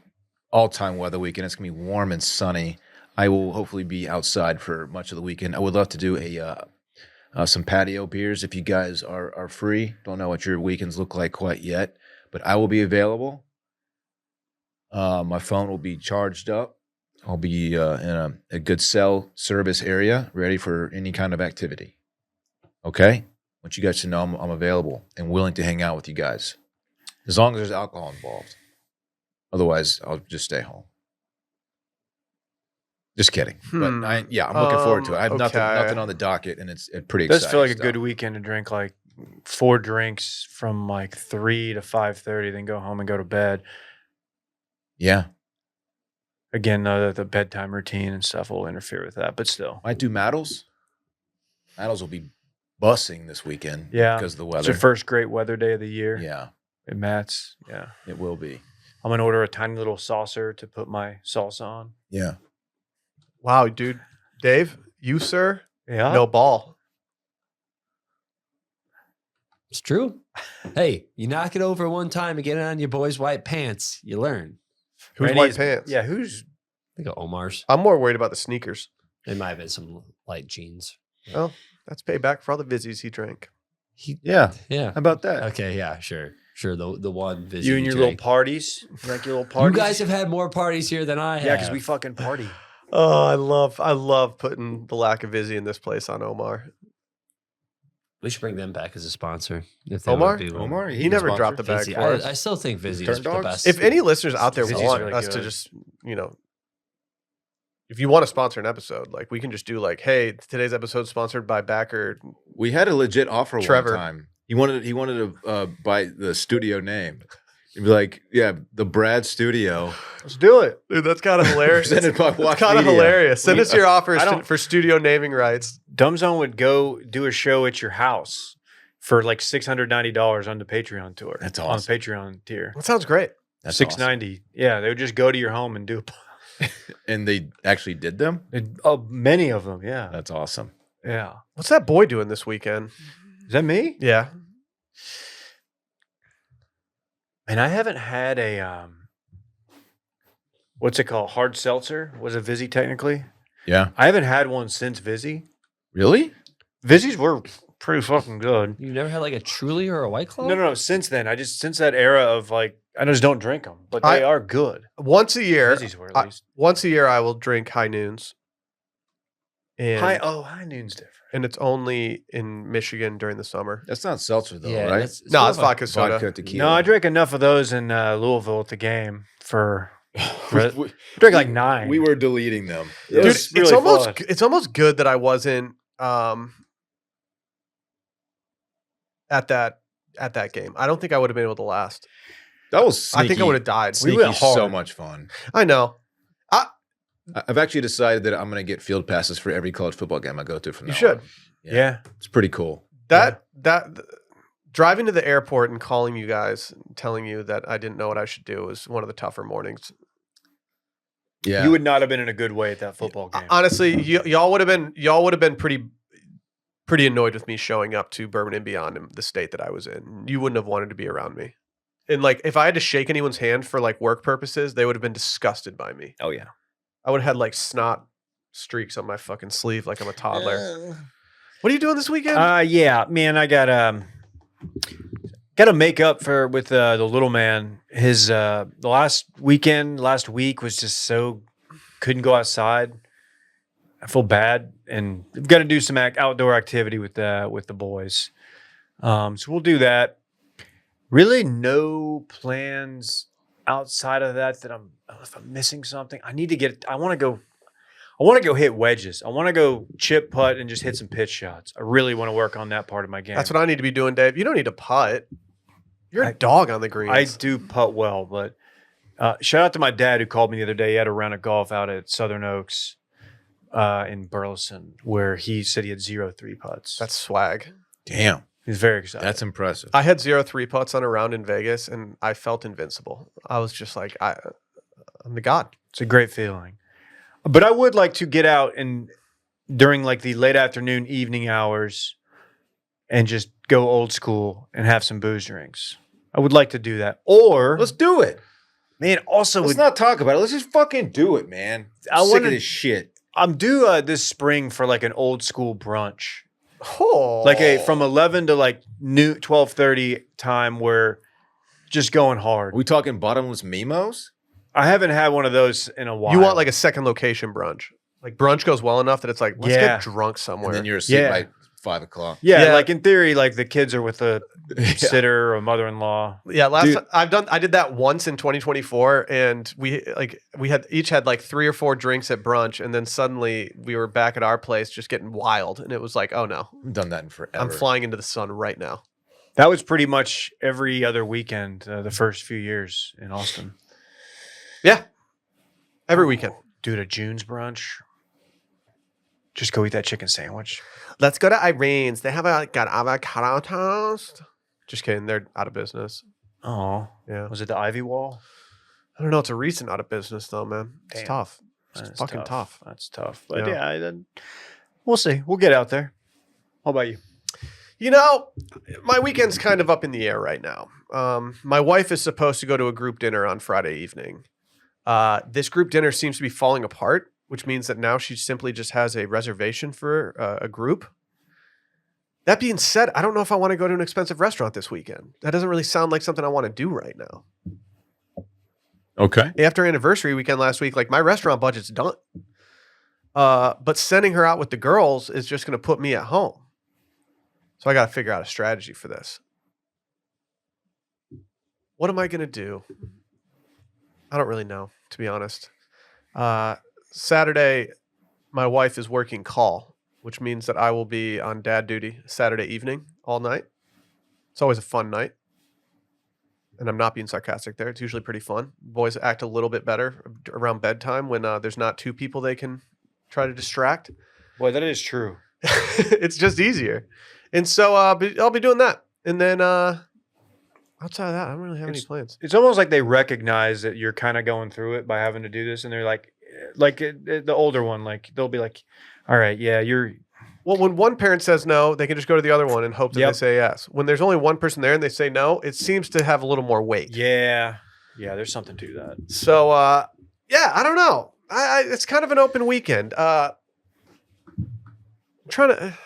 All-time weather weekend. It's going to be warm and sunny. I will hopefully be outside for much of the weekend. I would love to do some patio beers if you guys are free. Don't know what your weekends look like quite yet, but I will be available. My phone will be charged up. I'll be in a good cell service area, ready for any kind of activity. Okay? I want you guys to know I'm available and willing to hang out with you guys, as long as there's alcohol involved. Otherwise, I'll just stay home. Just kidding. But I'm looking forward to it. I have nothing on the docket, and it's pretty It does exciting. feel like a stuff. good weekend to drink like 4 drinks from like 3 to 5:30, then go home and go to bed. Yeah. Again, the bedtime routine and stuff will interfere with that, but still. Might do Maddles. Maddles will be bussing this weekend Yeah. because of the It's weather. your first great weather day of the year. Yeah, At Matt's. Yeah. it will be. I'm going to order a tiny little saucer to put my salsa on. Yeah. Wow, dude. Dave, you, sir, Yeah. no ball. It's true. Hey, you knock it over one time and get it on your boy's white pants, you learn. Who's Randy white is- pants? Yeah. Who's. I think of Omar's. I'm more worried about the sneakers. It might have been some light jeans. Well, that's payback for all the Vizzies he drank. Yeah. Yeah. How about that? Okay. Yeah. Sure. The one visit. You and your little parties. You like your little You parties? guys have had more parties here than I have. Yeah, because we fucking party. Oh, I love putting the lack of Vizzy in this place on Omar. We should bring them back as a sponsor. If they Omar? would be willing. Omar, He never dropped the bag Vizzy. for us. I still think Vizzy Turn is the dogs? best. If any listeners out there Vizzy's want really us to good. just, if you want to sponsor an episode, like we can just do like, hey, today's episode sponsored by Backer. We had a legit offer Trevor. one time. He wanted to buy the studio name. He'd be like, yeah, the Brad Studio. Let's do it. Dude, that's kind of hilarious. Presented by It's Watch kind of Media. hilarious. Send us your offers I don't- for studio naming rights. Dumbzone would go do a show at your house for like $690 on the Patreon tour. That's On awesome. the Patreon tier. That sounds great. That's $690. Yeah, they would just go to your home and do awesome. And they actually did them? many of them. Yeah. That's awesome. Yeah. What's that boy doing this weekend? Is that me? Yeah. And I haven't had a what's it called? Hard seltzer? Was it Vizzy technically? Yeah. I haven't had one since Vizzy. Really? Vizzy's were pretty fucking good. You never had like a Truly or a White Claw? No. Since then, since that era of like, I just don't drink them, but I- they are good. Once a year, Vizzy's were at least. once a year, I will drink High Noons. And, High Noon's different. and it's only in Michigan during the summer. That's not seltzer, though, Yeah, right? No, more it's of a- vodka soda. Vodka, tequila. No, I drank enough of those in Louisville at the game for Right. We- Drank like 9. We were deleting them. It Dude, was really fun. it's almost good that I wasn't at that game. I don't think I would have been able to last. That was sneaky. I think I would have died. We Sneaky, went so hard. much fun. I know. I've actually decided that I'm going to get field passes for every college football game I go to from You now should. on. Yeah. It's pretty cool. That driving to the airport and calling you guys, telling you that I didn't know what I should do was one of the tougher mornings. Yeah. You would not have been in a good way at that football game. Honestly, y'all would have been pretty annoyed with me showing up to Bourbon and Beyond in the state that I was in. You wouldn't have wanted to be around me. And like if I had to shake anyone's hand for like work purposes, they would have been disgusted by me. Oh, yeah. I would have had like snot streaks on my fucking sleeve like I'm a toddler. What are you doing this weekend? Yeah, man, I got to make up with the little man. His the last week was just so couldn't go outside. I feel bad, and we've got to do some outdoor activity with the boys. So we'll do that. Really, no plans outside of that. If I'm missing something, I want to go hit wedges. I want to go chip putt and just hit some pitch shots. I really want to work on that part of my game. That's what I need to be doing, Dave. You don't need to putt. You're a dog on the greens. I do putt well, but shout out to my dad who called me the other day. He had a round of golf out at Southern Oaks in Burleson where he said he had 0 3 putts. That's swag. Damn. He's very excited. That's impressive. I had 0 3 putts on a round in Vegas, and I felt invincible. I was just like, I'm the god. It's a great feeling. But I would like to get out and during like the late afternoon, evening hours and just go old school and have some booze drinks. I would like to do that. Or Let's do it. man, also Let's not talk about it. Let's just fucking do it, man. I'm sick of this shit. I'm due this spring for like an old school brunch. Oh, Like from 11 to like 12:30 time where just going hard. Are we talking bottomless Mimos? I haven't had one of those in a while. you want like a second location brunch. Like brunch goes well enough that it's like, let's Yeah. get drunk somewhere. And then you're asleep Yeah. by 5 o'clock. yeah, Yeah. like in theory, like the kids are with a sitter or mother-in-law. Yeah, Dude. I did that once in 2024, and we each had like 3 or 4 drinks at brunch, and then suddenly we were back at our place just getting wild, and it was like, oh no, I've done that in forever. I'm flying into the sun right now. That was pretty much every other weekend the first few years in Austin. Yeah, every weekend. Dude, a June's brunch. Just go eat that chicken sandwich. Let's go to Irene's. They have got avocado toast. Just kidding, they're out of business. Oh, Yeah, was it the Ivy Wall? I don't know. It's a recent out of business though, man. It's Damn. tough. It's That's fucking tough. That's tough. But Yeah. yeah, we'll see. We'll get out there. How about you? You know, my weekend's kind of up in the air right now. My wife is supposed to go to a group dinner on Friday evening. This group dinner seems to be falling apart, which means that now she simply just has a reservation for a group. That being said, I don't know if I want to go to an expensive restaurant this weekend. That doesn't really sound like something I want to do right now. Okay. After anniversary weekend last week, like my restaurant budget's done. But sending her out with the girls is just going to put me at home. So I got to figure out a strategy for this. What am I going to do? I don't really know, to be honest. Saturday, my wife is working call, which means that I will be on dad duty Saturday evening all night. It's always a fun night. And I'm not being sarcastic there. It's usually pretty fun. Boys act a little bit better around bedtime when there's not 2 people they can try to distract. Boy, that is true. It's just easier. And so I'll be doing that. And then outside of that, I don't really have any plans. It's almost like they recognize that you're kind of going through it by having to do this, and they're like the older one, like they'll be like, "All right, yeah, you're." Well, when one parent says no, they can just go to the other one and hope that Yep. they say yes. When there's only one person there and they say no, it seems to have a little more weight. Yeah, there's something to that. So yeah, I don't know. It's kind of an open weekend. I'm trying to.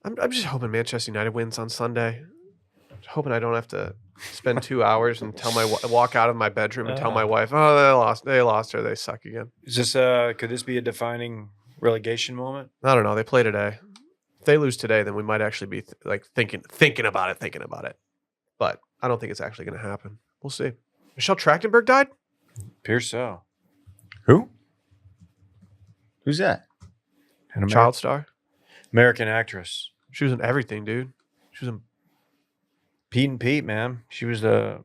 I'm just hoping Manchester United wins on Sunday. Hoping I don't have to spend 2 hours and walk out of my bedroom and tell my wife, "Oh, they lost her. They suck again." Is this could this be a defining relegation moment? I don't know. They play today. If they lose today, then we might actually be thinking about it. But I don't think it's actually going to happen. We'll see. Michelle Trachtenberg died? Appears so. Who? Who's that? An Child star. American actress. She was in everything, dude. She was in Pete and Pete, man. She was the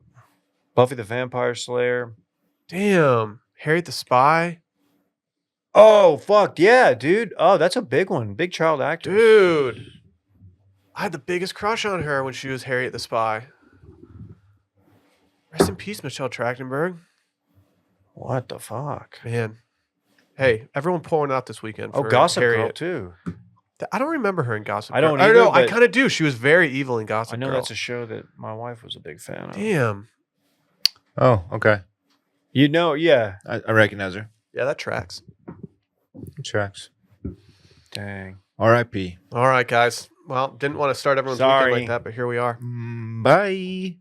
Buffy the Vampire Slayer. damn Harriet the Spy. Oh, fuck. Yeah, dude. Oh, that's a big one. Big child actress. Dude. I had the biggest crush on her when she was Harriet the Spy. Rest in peace, Michelle Trachtenberg. What the fuck? Man. Hey, everyone pouring out this weekend Oh, for Gossip Girl, Harriet. too. I don't remember her in Gossip I Girl. don't I don't either, know. I but- kind of do. She was very evil in Gossip I know Girl. that's a show that my wife was a big fan of. Damn. Oh, okay. You know, yeah. I recognize her. Yeah, that tracks. Tracks. Dang. R.I.P. All right, guys. Well, didn't want to start everyone's weekend Sorry. like that, but here we are. Bye.